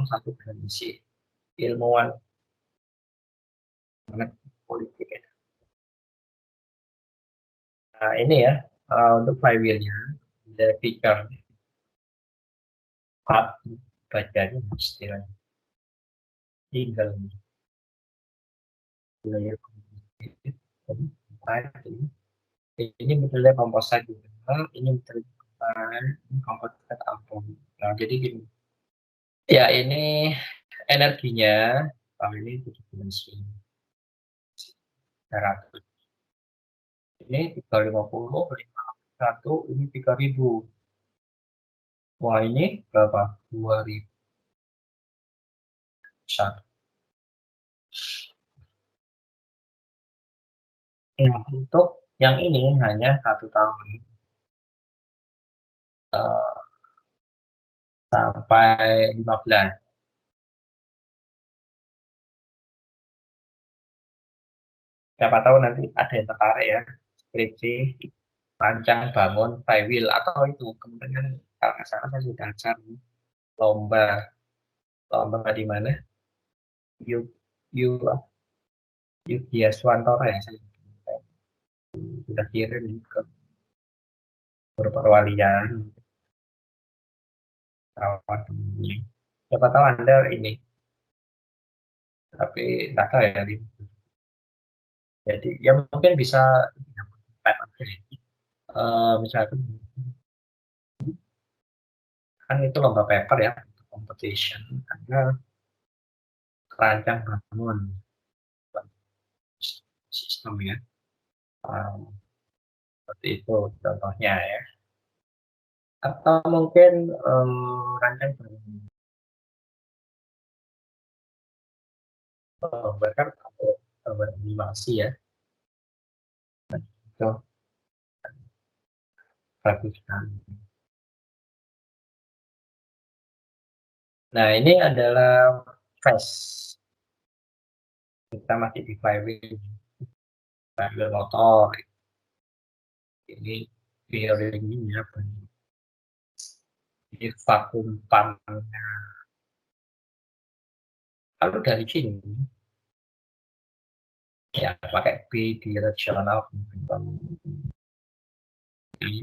S1: satu generasi ilmuwan mengenai politik ya. Nah ini ya untuk flywheel-nya ada feature part bacanya istilahnya tinggal wilayah ini metode komposit juga ini metode komputer ampun. Nah, jadi gini, ya ini energinya, kalau ini 300, ini 350, 1, ini 3000. Wah ini berapa? 2001. Nah, untuk yang ini hanya 1 tahun, sampai 15. Siapa tahu nanti ada yang tertarik ya, skripsi rancang bangun flywheel atau itu kemungkinan kalau nggak salah saya sudah ajar lomba lomba di mana Yuk Yuk Yudhiyaswantoro ya, saya sudah kirim ke perwalian kawan ini. Siapa tahu Anda ini, tapi nggak tahu ya. Jadi ya mungkin bisa misalkan kan itu lomba paper ya, competition ada rancang bangun sistem ya. Seperti itu contohnya ya. Atau mungkin rancang bangun bahkan animasi ya. Itu bagus sekali. Nah, ini adalah fast. Kita masih di flywheel motor. Ini bearingnya apa? Ini vakum pumpnya. Kalau dari sini, ya pakai bidirectional.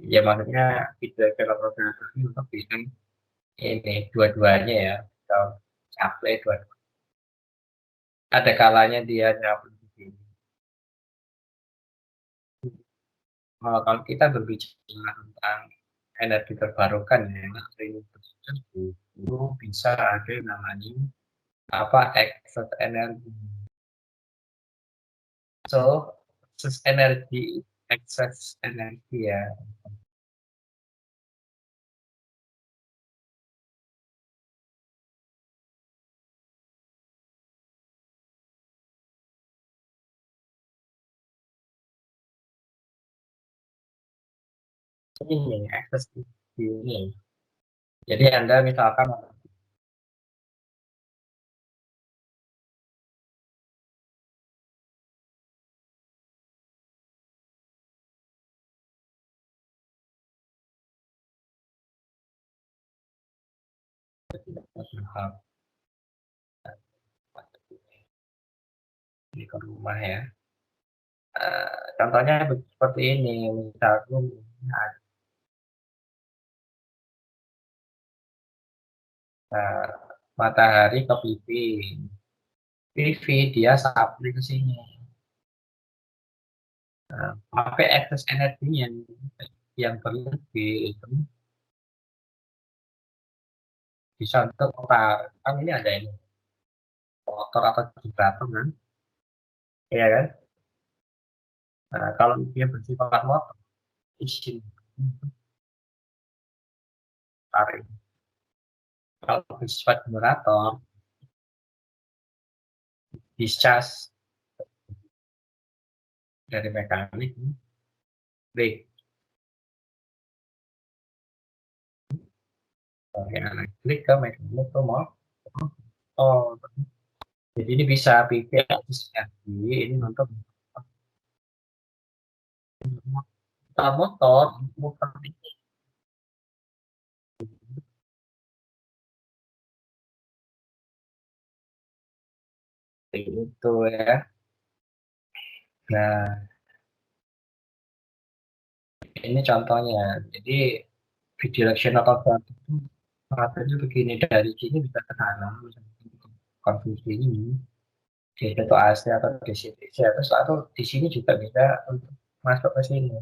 S1: Ya maksudnya bidirectional ini untuk bisa ini dua-duanya ya. Kalau supply dua. Ada kalanya dia nyambung di sini. Kalau kita berbicara tentang energi terbarukan ya, itu bisa ada yang namanya apa excess energi. So, excess energi ya. Ini excess ini. Jadi Anda misalkan di rumah ya. Contohnya seperti ini, misalkan matahari ke PV dia supply ke sini. Pakai excess energi yang berlebih itu bisa untuk kan ini ada ini motor atau generator kan, iya kan? Nah, kalau dia bersifat motor, izin tarik. Kalau bersifat generator, discharge dari mekanik, brake. Dari elektrik ke mekanik ke motor. Jadi ini bisa PV energi ini untuk motor itu ya. Nah, ini contohnya. Jadi bidirectional converter itu converternya begini, dari sini bisa ke sana, konfigurasi ini itu AC atau DC-DC atau di sini juga bisa untuk masuk ke sini.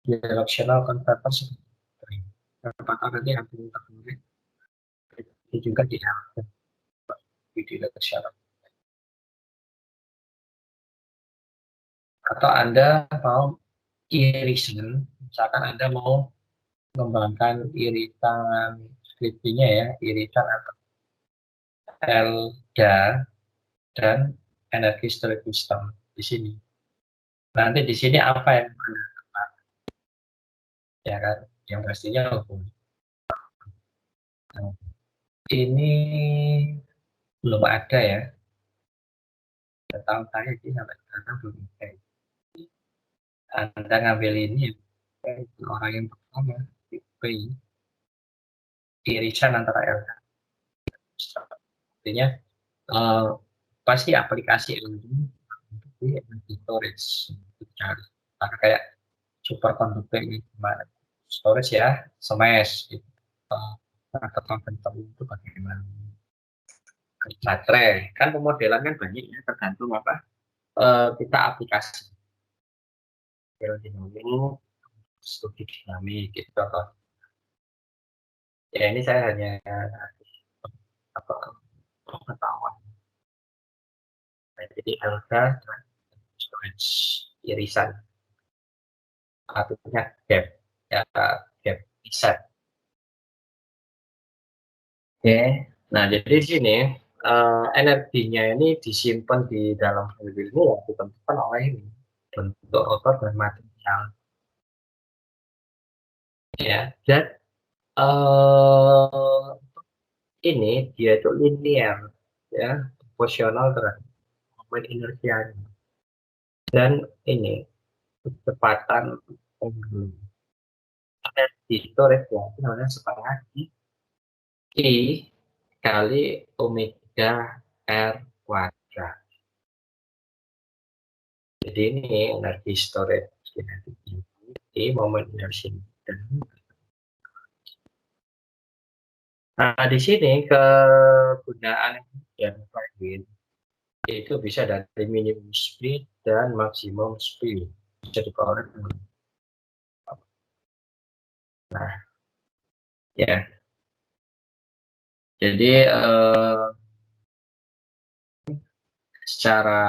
S1: Bidirectional converter apakah nanti hampir tertulis itu juga tidak tidak tersyarat. Atau Anda mau irisan, misalkan Anda mau mengembangkan irisan skripsinya ya, irisan atau LDA dan energi storage system di sini. Nanti di sini apa yang ya kan? Yang pastinya hukum. Nah, ini belum ada ya. Setahu saya sih sampai sekarang belum ada. Anda ngambil ini orang yang pertama, irisan antara LDA. Artinya pasti aplikasi ini di energi storage. Maka kayak superconductor ini gimana? Storage ya, smash gitu. Atau konventor itu bagaimana? Baterai kan pemodelan kan banyak ya, tergantung apa kita aplikasi dinamik, studi dinamik gitu atau ya ini saya hanya apa pengetahuan. Nah, jadi alga dan storage irisan artinya gap ya gap reset. Oke, nah jadi di sini energinya ini disimpan di dalam mobil ini ya ditentukan oleh ini bentuk rotor dan material ya dan ini dia itu linear ya proporsional terhadap momen inersianya dan ini kecepatan energi storage ya itu namanya setengah I kali omega R kuadrat. Jadi ini energi storage kinetik di momen inersi. Nah, di sini kegunaan yang flywheel itu bisa dari minimum speed dan maksimum speed. Bisa diperoleh. Nah, ya. Jadi secara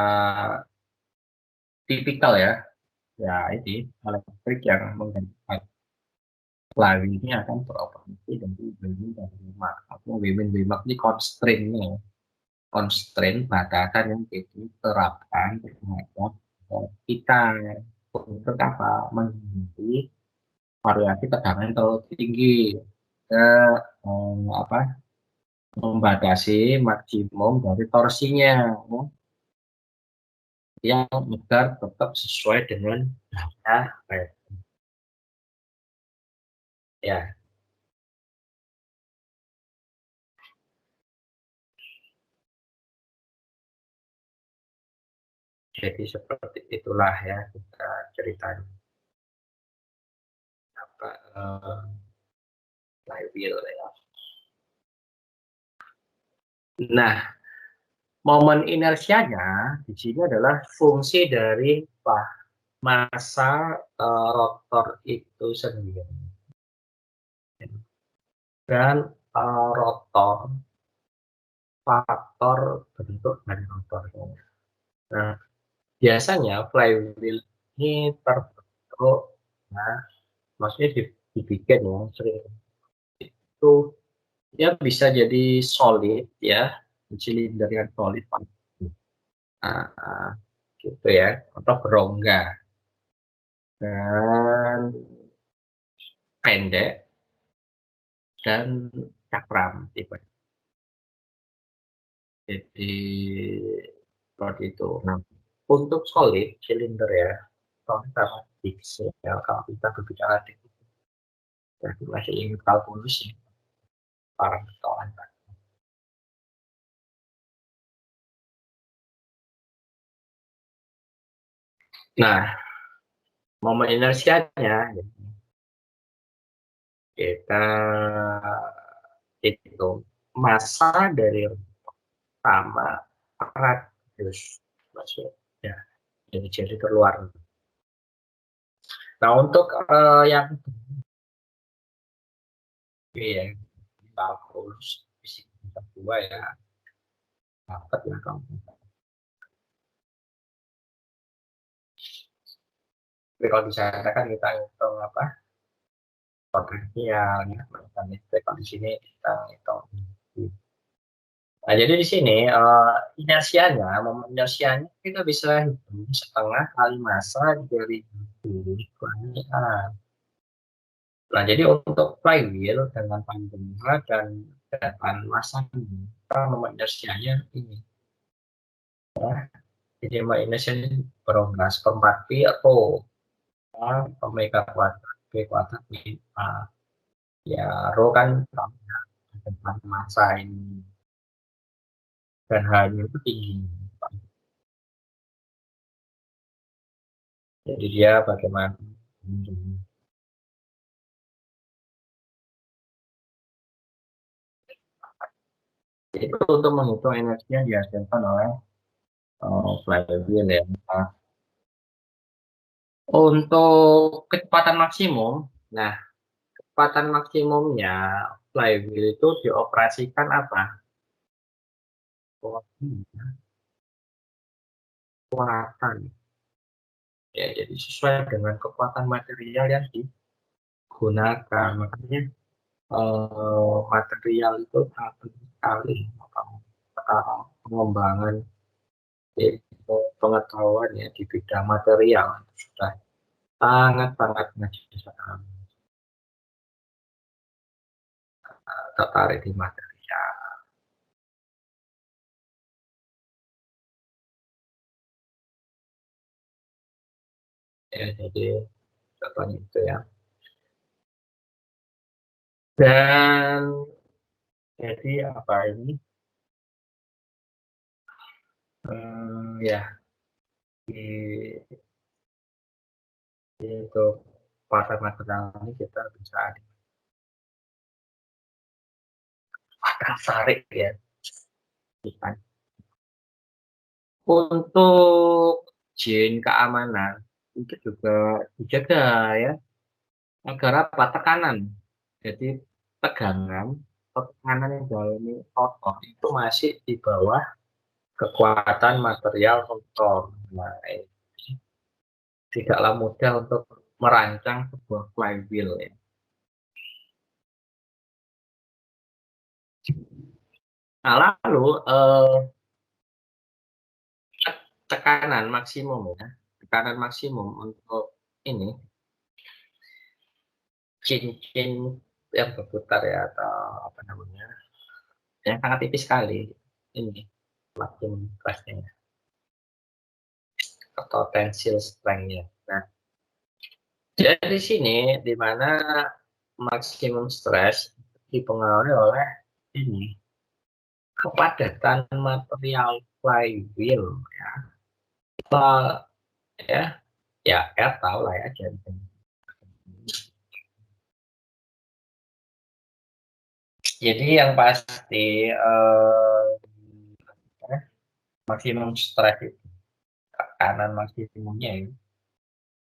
S1: tipikal ya, ya ini elektrik yang menggunakan flywheel ini akan beroperasi dari Wheeling dan Wheeling. Atau Wheeling ini constraint-nya, constraint batasan yang diterapkan terhadap kita untuk apa menghindari variasi tegangan yang terlalu tinggi ke apa membatasi maksimum dari torsinya yang agar tetap sesuai dengan data ya. Jadi seperti itulah ya kita ceritanya apa flywheel ya. Nah, momen inersianya di sini adalah fungsi dari massa rotor itu sendiri dan rotor faktor bentuk dari rotornya. Nah, biasanya flywheel ini terbentuk, nah, maksudnya dibikin ya, sering itu dia bisa jadi solid ya, silinder yang solid, nah, gitu ya, atau berongga dan pendek dan cakram tipe. Jadi seperti itu. Nah, untuk solid silinder ya, kalau kita ya, kalau kita berbicara di jadi masih ingin kalkulus ya, para persoalan. Nah, momen inersianya kita hitung massa dari sama radius maksudnya ya, jadi keluar. Nah, untuk yang Iya, bagus. Fisik kedua ya, dapat lah kamu. Tapi kalau di sana kan kita hitung apa, potensial, ya, bukan listrik. Kalau di sini kita hitung. Nah, jadi di sini inersianya, momen inersianya kita bisa hitung setengah kali massa dari kali A. Nah, jadi untuk flywheel dengan panjangnya dan masanya, momen inersianya ini. Ya. Jadi momen inersianya beronggas per 4 pi atau omega kuadrat p kuadrat min A. Ya, rho kan dengan massa ini dan H-nya itu tinggi. Jadi dia bagaimana? Itu untuk menghitung energi yang dihasilkan oleh flywheel ya. Nah, untuk kecepatan maksimum, nah kecepatan maksimumnya flywheel itu dioperasikan apa? Kekuatan. Ya, jadi sesuai dengan kekuatan material yang digunakan. Makanya material itu sangat penting sekali pengembangan pengetahuan ya di bidang material sudah sangat tertarik di material. Ya, jadi contohnya itu ya. Dan jadi apa ini? Ya di, itu pasar material ini kita bisa sarik ya. Untuk izin keamanan itu juga dijaga ya agar apa tekanan. Jadi tegangan tekanan yang dialami otot itu masih di bawah kekuatan material motor. Nah, ini tidaklah mudah untuk merancang sebuah flywheel ya. Nah, lalu tekanan maksimum ya, tekanan maksimum untuk ini cincin yang berputar ya atau apa namanya, yang sangat tipis sekali ini maksimum stressnya atau tensile strength-nya. Nah, jadi di sini di mana maksimum stress dipengaruhi oleh ini kepadatan material flywheel ya. Ya, ya R tahu lah ya jadi. Jadi yang pasti maksimum stress itu tekanan maksimumnya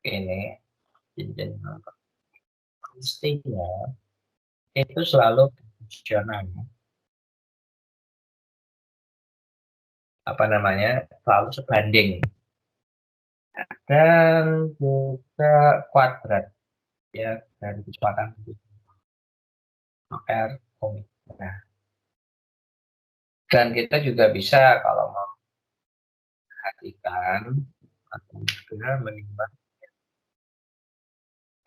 S1: ini cincin mestinya itu selalu proporsional apa namanya selalu sebanding dan juga kuadrat ya dari kecepatan R nah, dan kita juga bisa kalau mau perhatikan atau juga menimbang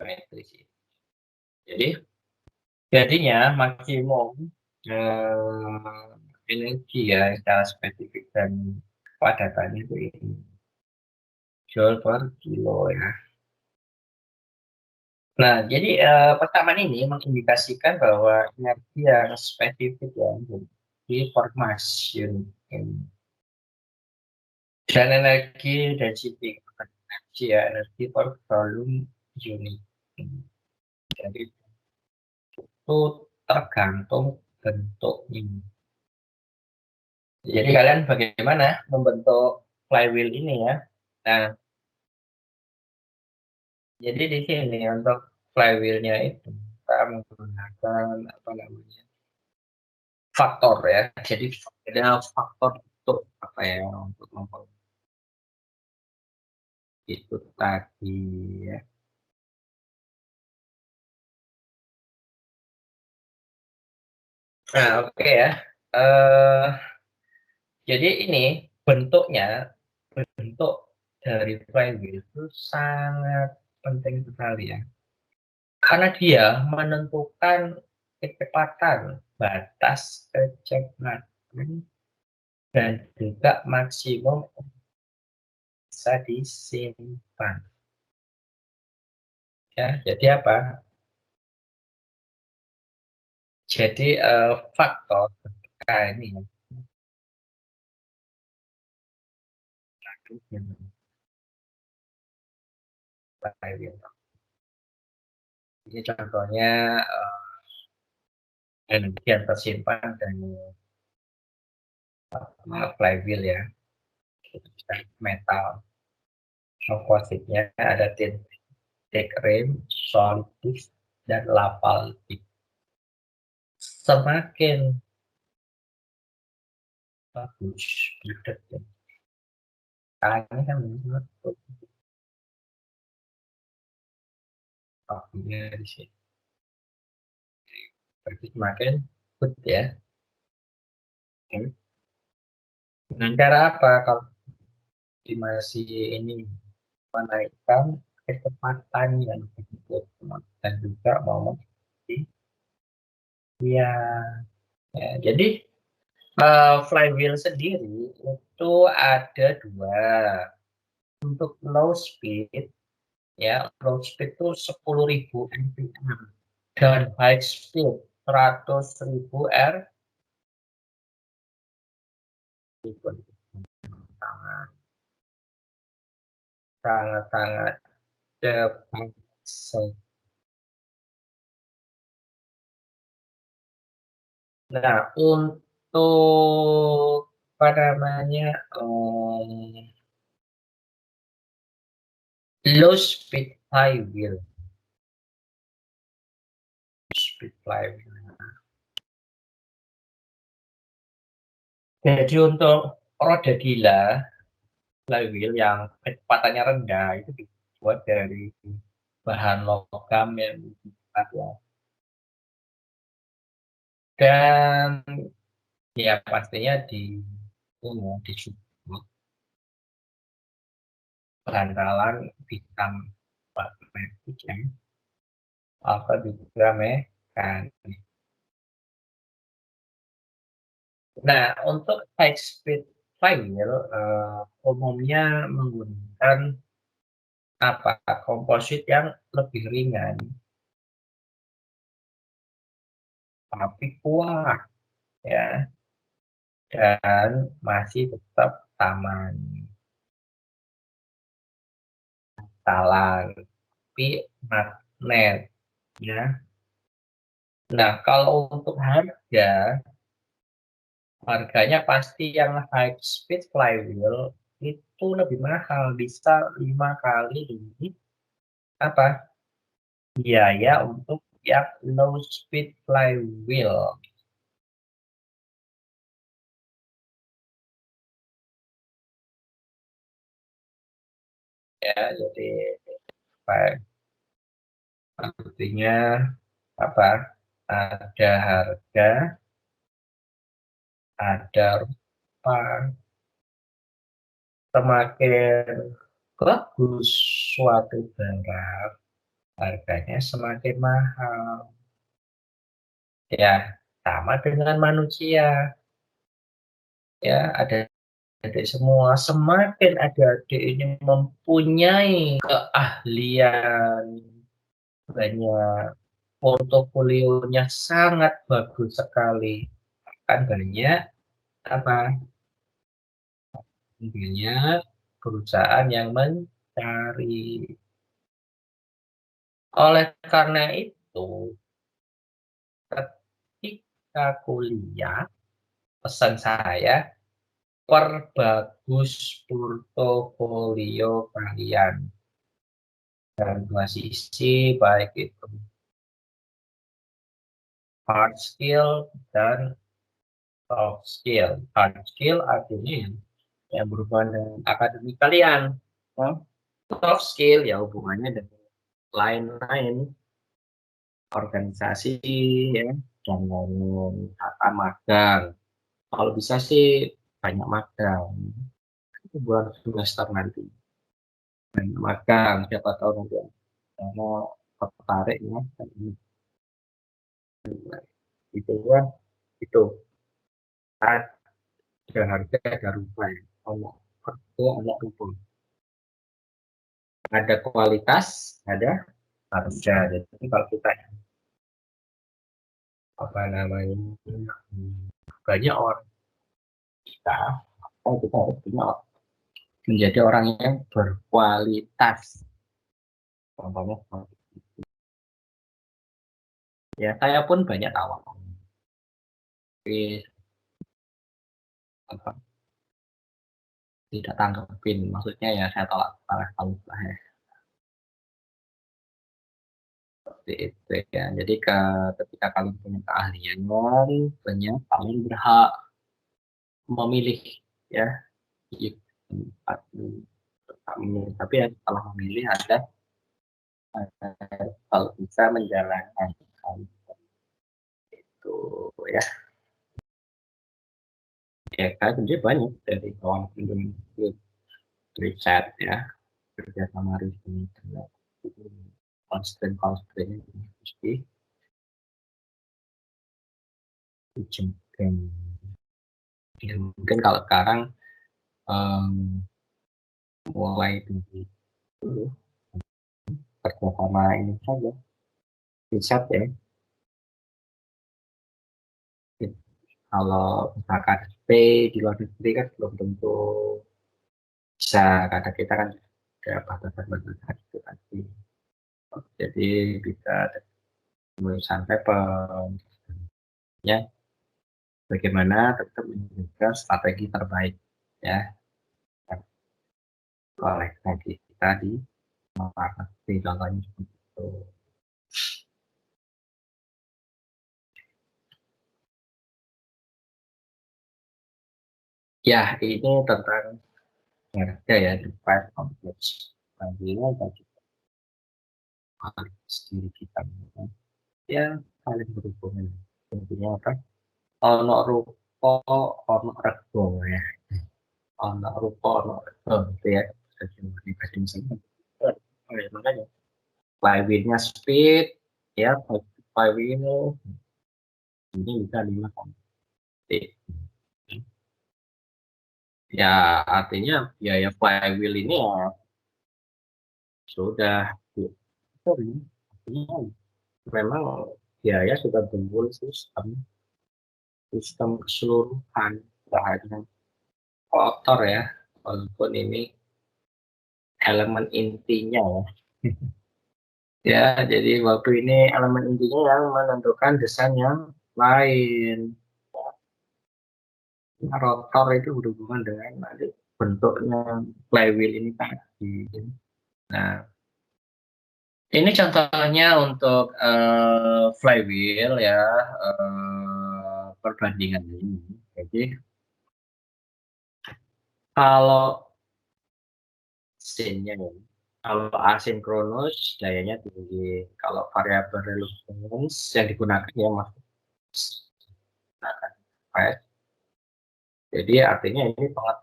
S1: simetris. Jadi jadinya maksimum energi ya secara spesifik dan padatannya itu ini joule per kilo ya. Nah, jadi persamaan ini mengindikasikan bahwa energi yang spesifik ya di formasi unit dan energi density energi ya energi per volume unit. Jadi itu tergantung bentuknya. Jadi kalian bagaimana membentuk flywheel ini ya? Nah, jadi di sini untuk flywheelnya itu kita menggunakan apa namanya faktor ya. Jadi ada faktor untuk apa ya untuk itu tadi ya. Nah, oke ya. Eh, jadi ini bentuk dari flywheel itu sangat penting sekali ya. Karena dia menentukan kecepatan, batas kecepatan, dan juga maksimum bisa disimpan. Ya, jadi apa? Jadi faktor K ini flywheel. Ini contohnya energi yang tersimpan dan flywheel ya. Metal kompositnya ada tin rim, solid disc, dan lapal disc. Semakin bagus produknya, kayaknya kan menurut topinya di sini. Berarti semakin good ya. Dengan cara apa? Kalau masih ini menaikkan kecepatan yang cukup dan juga momen ya, ya. Jadi flywheel sendiri itu ada dua. Untuk low speed ya, low speed itu 10.000 rpm dan high speed 100.000 r sangat-sangat cepat. Nah, untuk apa namanya low speed flywheel, Jadi untuk roda gila flywheel yang kecepatannya rendah itu dibuat dari bahan logam yang ada. Dan ya pastinya disupport bantalan bintang magnetik yang apa juga mekanik. Nah, untuk high speed flywheel umumnya menggunakan apa komposit yang lebih ringan tapi kuat ya, dan masih tetap aman talang tapi magnet ya. Nah, kalau untuk harganya pasti yang high speed flywheel itu lebih mahal, bisa 5 kali lebih apa biaya untuk yang low speed flywheel ya. Jadi artinya apa, ada harga, ada rupa, semakin bagus suatu barang harganya semakin mahal ya. Sama dengan manusia ya, adik-adik semua, semakin adik-adik ini mempunyai keahlian banyak, portofolionya sangat bagus sekali, kan banyak apa banyak perusahaan yang mencari. Oleh karena itu, ketika kuliah, pesan saya, perbagus portofolio kalian dan dua sisi, baik itu hard skill dan soft skill. Hard skill artinya yang berhubungan dengan akademik kalian. Ya. Soft skill ya hubungannya dengan lain-lain, organisasi ya, dan lain magang. Kalau bisa sih banyak magang. Itu buat semester nanti. Banyak magang, siapa tahu nanti karena tertarik ya. Itu kan itu ada harga ada rupa ya. Anak itu anak rupa. Ada kualitas, ada harga. Jadi kalau kita apa namanya banyak orang kita, kita harus punya menjadi orang yang berkualitas. Contohnya ya saya pun banyak tahu tapi apa tidak tanggapin maksudnya ya saya tolak lah ya seperti itu ya. Jadi ketika kalian punya keahlian banyak kalian berhak memilih ya. Tapi ya setelah memilih ada kalau bisa menjalankan itu ya. Ya kan jadi banyak dari kawan Indonesia riset ya kerja sama riset konstrain mesti dijemput. Ya, mungkin kalau sekarang mulai dulu kerja sama ini saja riset ya. Kalau misalkan stay di luar negeri kan belum tentu bisa karena kita kan ada batasan-batasan itu tadi. Jadi bisa tulisan paper ya bagaimana tetap menjaga strategi terbaik ya koleksi kita di marketing contohnya seperti itu. Ya ini tentang harga ya the price of goods. Bagaimana bagi diri kita ya saling berhubungan. Tentunya apa? Ono rupa, ono rego ya. Ono rupa, ono rego gitu ya. Jadi misalnya, makanya flywheel-nya speed, ya flywheel ini bisa dilakukan. Ya artinya biaya flywheel ini ya sudah artinya memang biaya sudah timbul sistem keseluruhan bahannya kotor ya walaupun ini elemen intinya ya jadi waktu ini elemen intinya yang menentukan desain yang lain. Rotor itu berhubungan dengan nanti bentuknya flywheel ini tadi. Nah ini contohnya untuk flywheel ya perbandingan ini. Jadi kalau scene-nya kalau asinkronus dayanya tinggi. Kalau variabel reluctance yang digunakan ya masuk jadi artinya ini sangat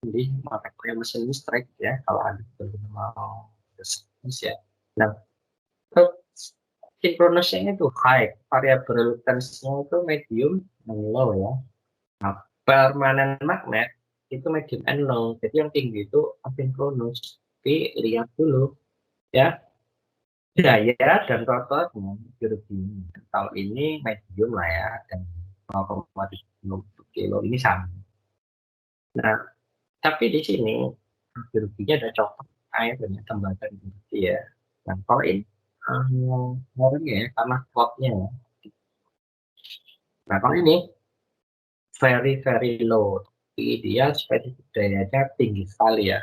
S1: di material mesin listrik ya kalau ada mau ya. Nah, sinkronusnya itu high, variabel reluctance-nya itu medium dan low ya. Nah, permanen magnet itu medium and low. Jadi yang tinggi itu asinkronus. Tapi lihat dulu ya daya dan rotornya gearboxnya. Kalau ini medium lah ya dan 0,7 kilo ini sama. Nah, tapi di sini gearboxnya ada coklat air dan tambahkan gearbox ya. Nah, kalau ini ya karena slotnya ya. Nah, kalau ini very low. Jadi dia spesifik dayanya tinggi sekali ya.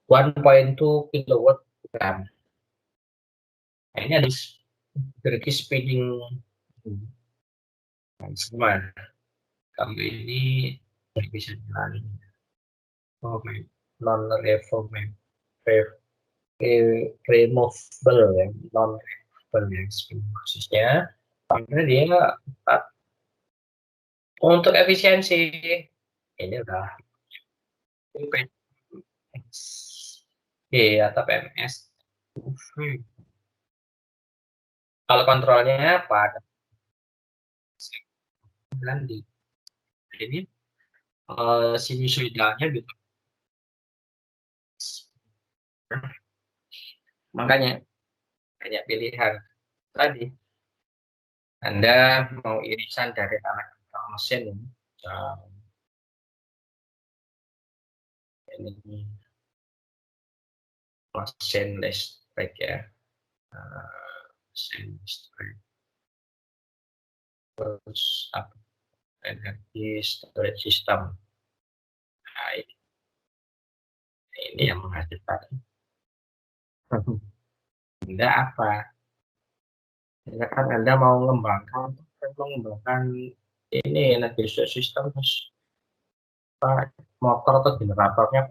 S1: 1.2 kilowatt gram. Nah, ini ada gearbox spinning Semua kamu ini bisa jalan non removable ya, non removable ya, khususnya karena dia untuk efisiensi ini udah PMS atau PMS. Kalau kontrolnya pada di ini sinusoidalnya gitu. Makanya banyak pilihan tadi. Anda mau irisan dari analytical mesin ini mesin listrik ya, mesin listrik, terus energi storage system. Nah, ini yang menghasilkan. Anda apa? Ya kan Anda mau mengembangkan ini energi storage system, terus motor atau generatornya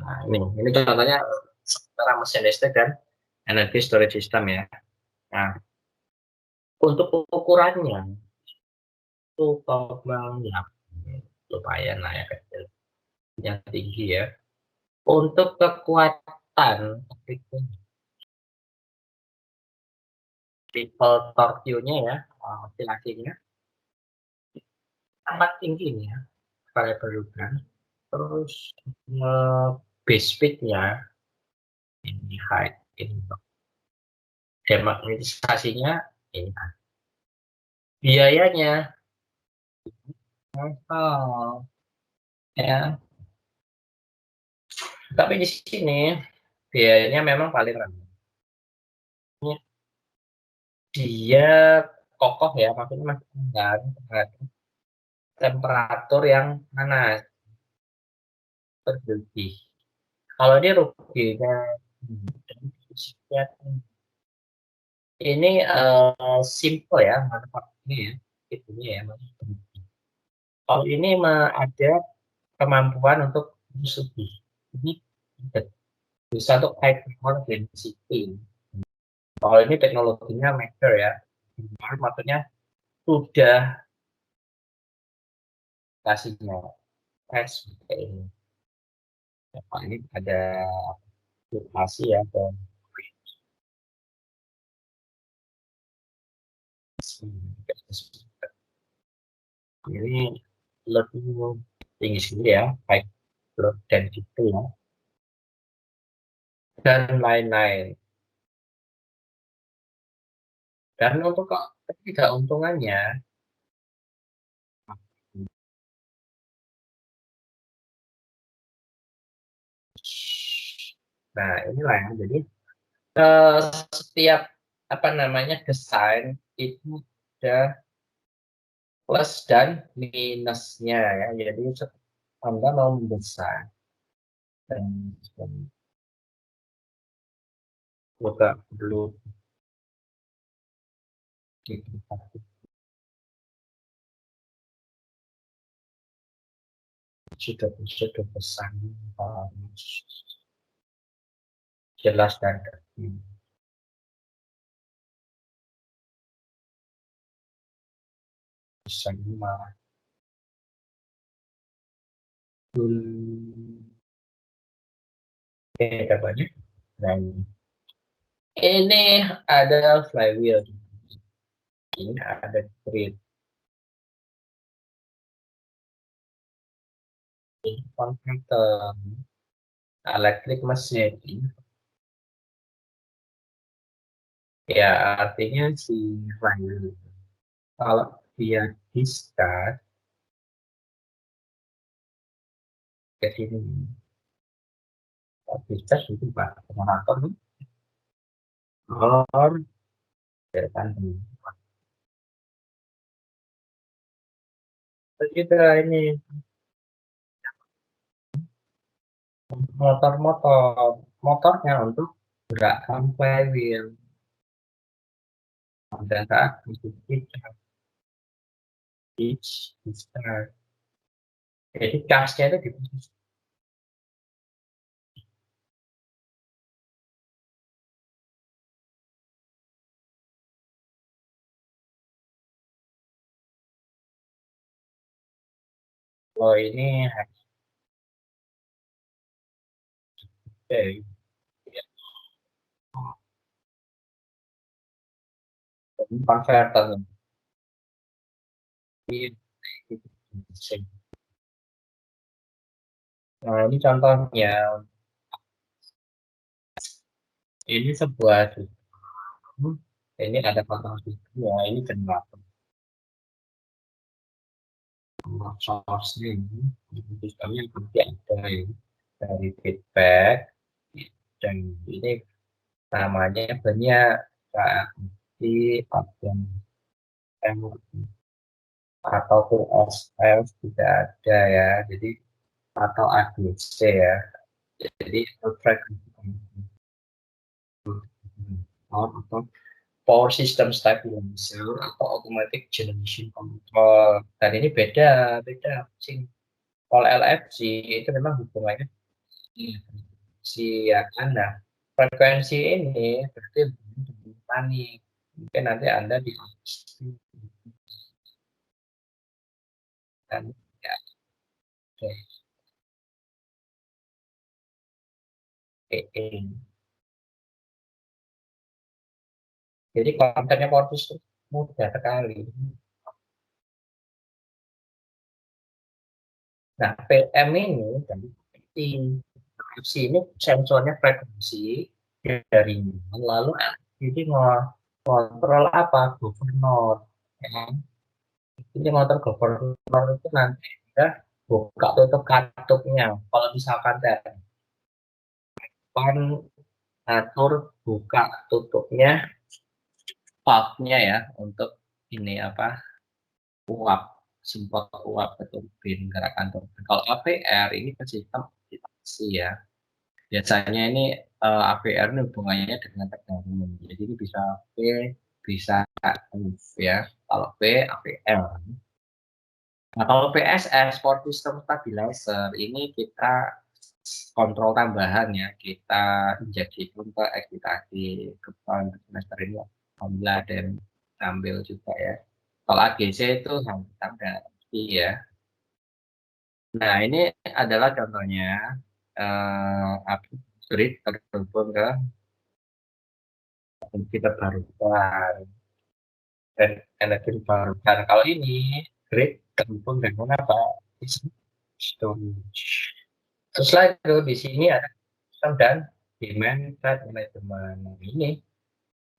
S1: nah, ini contohnya antara mesin listrik dan energi storage system ya. Nah, untuk ukurannya itu ya lumayan lah ya, kecil yang tinggi ya. Untuk kekuatan triple torque-nya ya, laki-lakinya sangat tinggi nih ya, variable juga. Terus base speed-nya ini height, ini demagnetisasinya ini biayanya ya, tapi di sini biayanya memang paling rendah. Dia kokoh ya, maksudnya masih tahan terhadap temperatur yang panas berlebih. Kalau ini ruginya ini simple ya manfaatnya ya, itunya ya. Kalau ini ada kemampuan untuk lebih, ini bisa untuk high power density. Kalau ini teknologinya mature ya, maksudnya sudah kasihnya tes kayak ini. Nah, ini ada aplikasi ya dan ini lebih tinggi sekali ya, high load density ya, dan lain-lain. Dan untuk keuntungannya, nah inilah ya. Jadi setiap apa namanya desain itu ada plus dan minusnya ya. Jadi Anda mau mendesain dan buka dulu gitu. Sudah pesan jelas dan pesan malah ada banyak. Nah, ini ada flywheel, ini ada grid, ini komputer, elektrik mesin. Ya artinya si flywheel kalau dia di-start ke sini, di-start itu Pak generator or depan kita ini motornya untuk gerakan flywheel pada saat kita each start. Jadi charge-nya itu di posisi. Oh ini HC, konverter. Nah ini contohnya, ini sebuah sistem, ini ada contoh sistem ya, ini generator source-nya ini sistemnya nanti ada ya, dari feedback dan ini namanya banyak di bagian atau PSL tidak ada ya, jadi atau ADC ya, jadi frekuensi atau power system stabilizer atau automatic generation control. Dan ini beda beda sih. Kalau LFC itu memang hubungannya si ya kan. Nah, frekuensi ini berarti panik. Mungkin nanti Anda di dan ya, oke. Jadi konsepnya Corpus itu mudah sekali. Nah, PM ini dari frekuensi ini sensornya frekuensi dari lalu jadi ngontrol apa gubernur ya kan? Jadi ngontrol gubernur itu nanti ya buka tutup katupnya. Kalau misalkan telepon atur buka tutupnya valve-nya ya untuk ini apa uap simpot uap ke turbin gerakan turbin. Kalau APR ini kan sistem aktivasi ya. Biasanya ini APR ini hubungannya dengan tegangan. Jadi ini bisa P, bisa F ya. Kalau P, APR. Nah, kalau PSS, Power System Stabilizer, ini kita kontrol tambahan ya. Kita injeksikan ke excitasi kebetulan semester ini alhamdulillah dan ambil juga ya. Kalau AGC itu hampir ya. Nah, ini adalah contohnya grid terhubung ke energi terbarukan dan energi terbarukan. Kalau ini grid terhubung dengan apa? Storage. Terus lagi di sini ada sistem dan demand side management. Nah, ini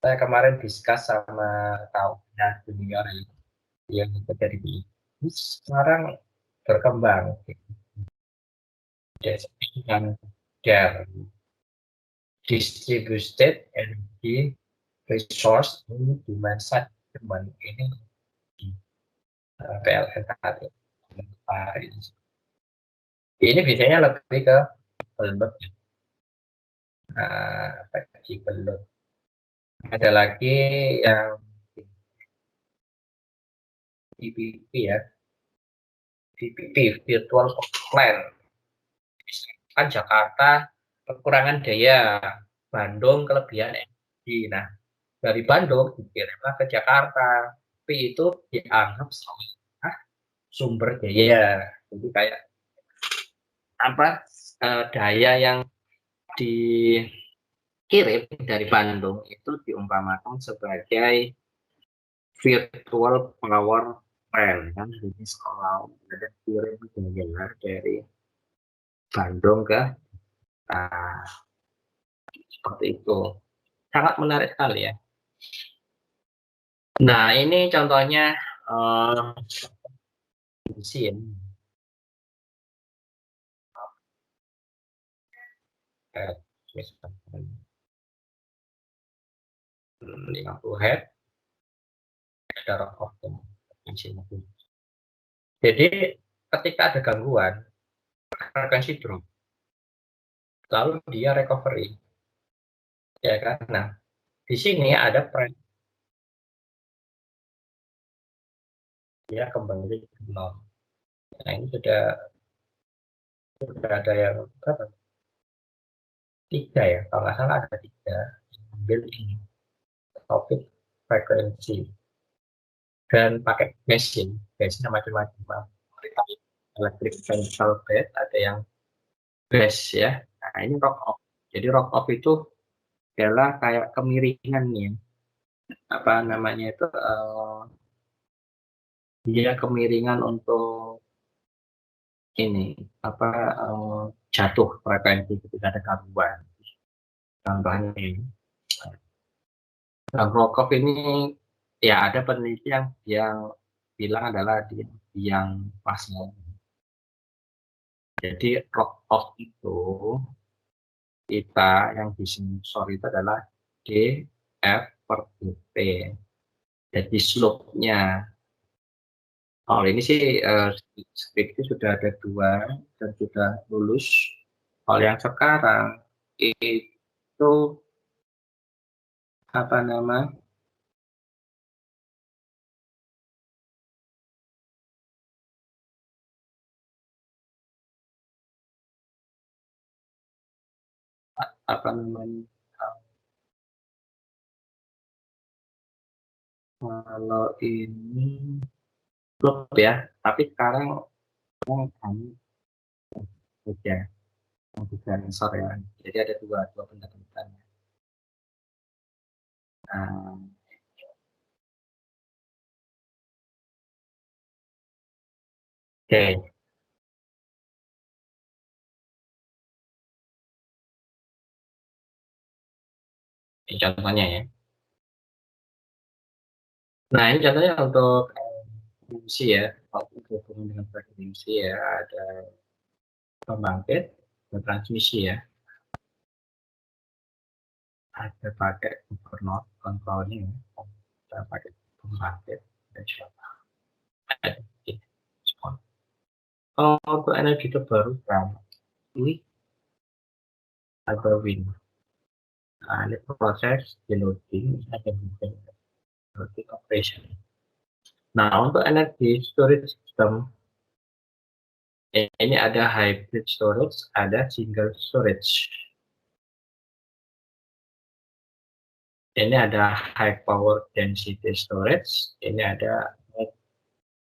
S1: saya kemarin discuss sama kawan junior yang kerja di BI. Sekarang berkembang dan dari distributed energy resource ini demand side management ini di PLN tadi. Ini biasanya lebih ke belut, bagi belut. Ada lagi yang VPP ya, VPP Virtual Plan. Misalkan Jakarta kekurangan daya, Bandung kelebihan energi. Nah, dari Bandung dikirimlah ke Jakarta, tapi itu dianggap sebagai sumber daya. Jadi kayak apa daya yang dikirim dari Bandung itu diumpamakan sebagai virtual power plant kan. Jadi kalau ada kirim daya dari Bandung ke uh, seperti itu, sangat menarik sekali ya. Nah ini contohnya mesin 50 head ada mesin. Jadi ketika ada gangguan frekuensi drop lalu dia recovery ya kan. Nah, di sini ada dia kembali ke nol. Nah, ini sudah ada yang berapa? 3 ya, kalau nggak salah ada 3 ambil ini topik frekuensi dan pakai mesin. Mesinnya macam-macam. Electric vehicle bed, ada yang bass ya. Nah, ini rock off. Jadi rock off itu adalah kayak kemiringan nih. Apa namanya itu dia kemiringan untuk ini apa jatuh frekuensi ketika ada gangguan. Contohnya ini. Nah, rock off ini ya ada peneliti yang bilang adalah yang pasnya. Jadi rock off itu kita yang di sensor itu adalah D, F per T. Jadi slope-nya. Oh ini sih skripsi sudah ada 2 dan sudah lulus. Kalau yang sekarang itu apa nama apa namanya kalau ini slope ya, tapi sekarang kami udah sensor ya. Jadi ada dua pendekatan. Nah, oke, ini contohnya ya. Nah, ini contohnya untuk fungsi ya, untuk hubungan dengan frekuensi ya, ada pembangkit dan transmisi ya, ada pakai gubernur kontrolnya ya, ada pakai pembangkit dan siapa ada kalau untuk energi terbarukan ini ada wind. Nah, ini proses deloading ada juga loading operation. Nah, untuk energi storage system ini ada hybrid storage, ada single storage. Ini ada high power density storage, ini ada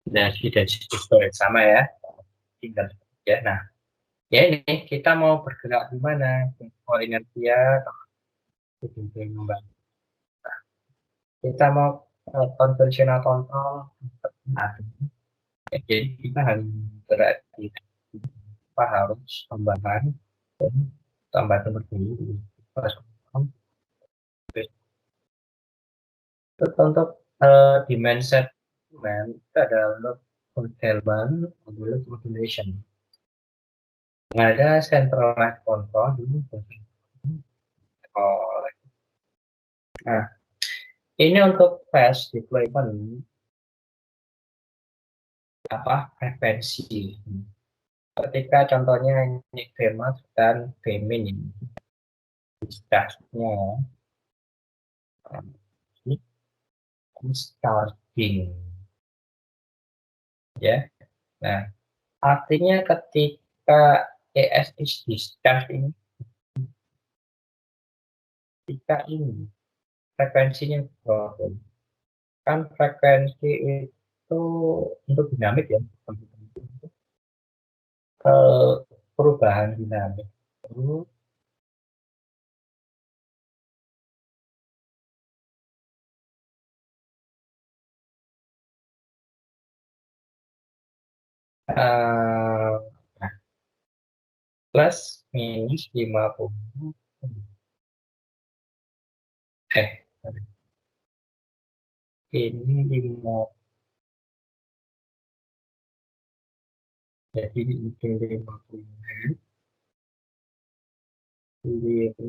S1: density storage sama ya, tinggal ya. Nah, ya ini kita mau bergerak di mana? Mau inertia atau kita mau konvensional kontrol. Nah, jadi kita harus berarti apa harus tambahan tambah berdiri untuk demand segment itu ada load curtailment, load modulation. Ada centralized control dulu. Oh, nah, ini untuk fast deployment apa frekuensi. Ketika contohnya ini VMAX dan VMIN ini distrasnya ini starting ya. Nah, artinya ketika ES is discharge ini ketika ini frekuensinya berapa? Kan frekuensi itu untuk dinamik ya, perubahan dinamik itu uh, plus minus 50 eh ini 5 jadi itu 50 5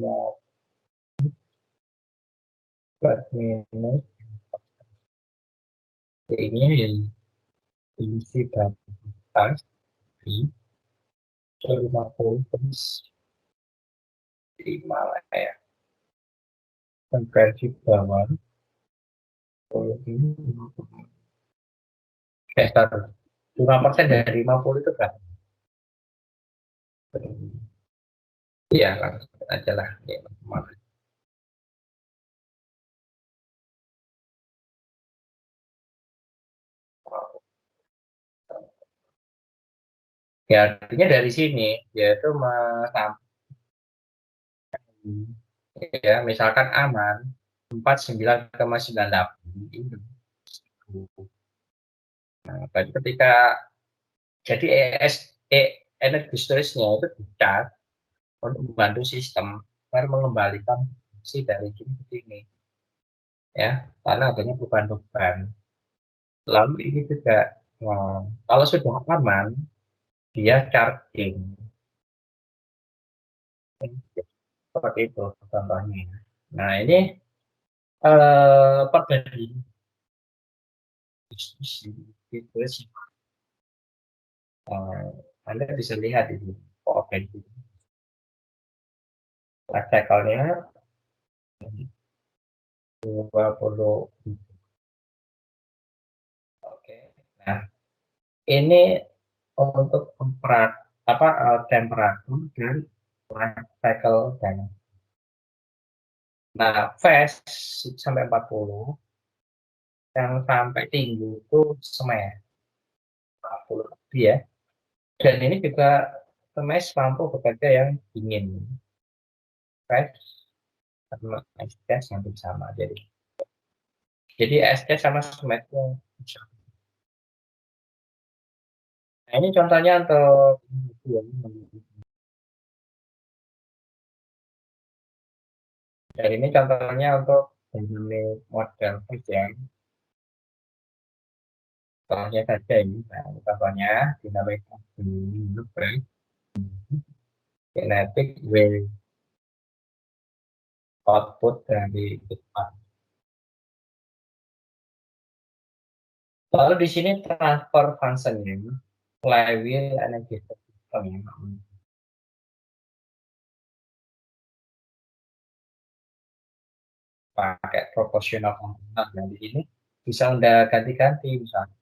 S1: plus minus ini isi batas di 50 plus 5 lah ya konversi bawah geser 5% dari 50 itu berapa? Iya, langsung aja lah. Ya, artinya dari sini yaitu ya, misalkan aman 49,98. Nah, berarti ketika jadi energi storage-nya itu dicas untuk membantu sistem agar mengembalikan fungsi dari sini ke sini, ya, karena adanya beban-beban. Lalu ini juga, kalau sudah aman, dia charging. Seperti itu contohnya. Nah, ini perbandingan bisnis gitu sih. Anda bisa lihat ini power life cycle-nya 20. Oke. Nah, ini untuk temperatur dan life cycle dan nah fast sampai 40, yang sampai tinggi itu smash 40 lebih ya. Dan ini juga smash mampu bekerja yang dingin. Fast sama es teh hampir sama. Jadi es teh sama smash itu. Nah, ini contohnya untuk dan ini contohnya untuk dynamic model ya. Contohnya saja ini, nah, contohnya dynamic model kinetic wave output dari depan. Lalu di sini transfer functionnya flywheel energy system ya. Pakai proporsional komponen dan di sini bisa Anda ganti-ganti misalnya.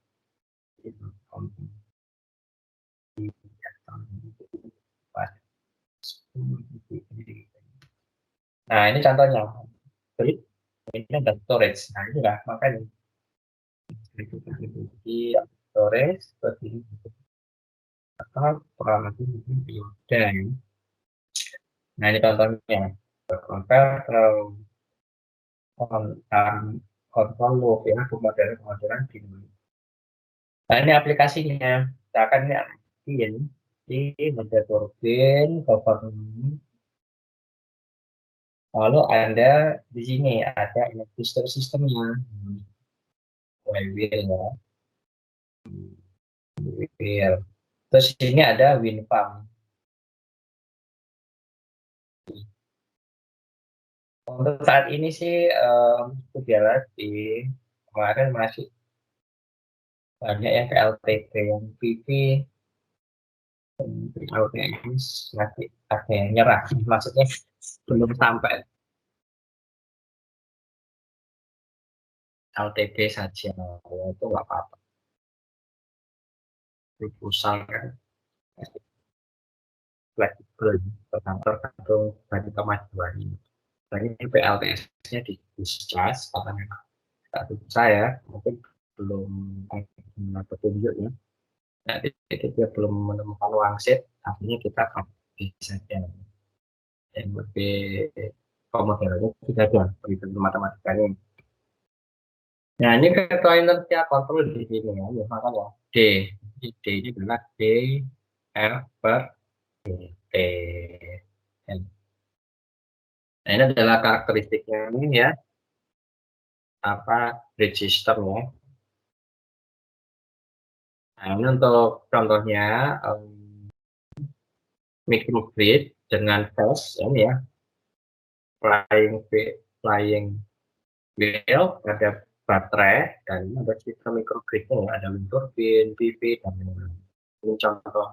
S1: Nah, ini contohnya. Jadi, ini ada storage. Nah, ini lah makanya di storage seperti ini. Atau kurang lebih mungkin dan nah ini contohnya compare kontrol loop ya pemodelan gini. Nah ini aplikasinya, misalkan ini di model turbin, government. Lalu Anda di sini ada energy sistemnya, flywheel ya, wheel. Terus ini ada wind farm. Untuk saat ini sih berjalan di kemarin masih banyak yang PLTP, yang PV, LTS masih ada yang nyerah. Maksudnya belum sampai LTP saja, ya, itu nggak apa-apa. Proposal kan fleksibel, tergantung dari kemajuan. Jadi PLTS-nya di-discuss karena memang saya mungkin belum ada petunjuk ya. Nanti dia belum menemukan wangsit, artinya kita bisa saja. Dan lebih pemodelannya sudah ada perhitungan matematikanya. Nah ini ketua inertia kontrol di sini ya, makanya D. D ini adalah D R per T. Nah ini adalah karakteristiknya ini ya, bridge system ya. Nah ini untuk contohnya microgrid dengan fast ini ya, flying wheel, ada baterai, dan ada sistem microgridnya ya, ada wind turbine, PV, dan lain-lain. Ini contoh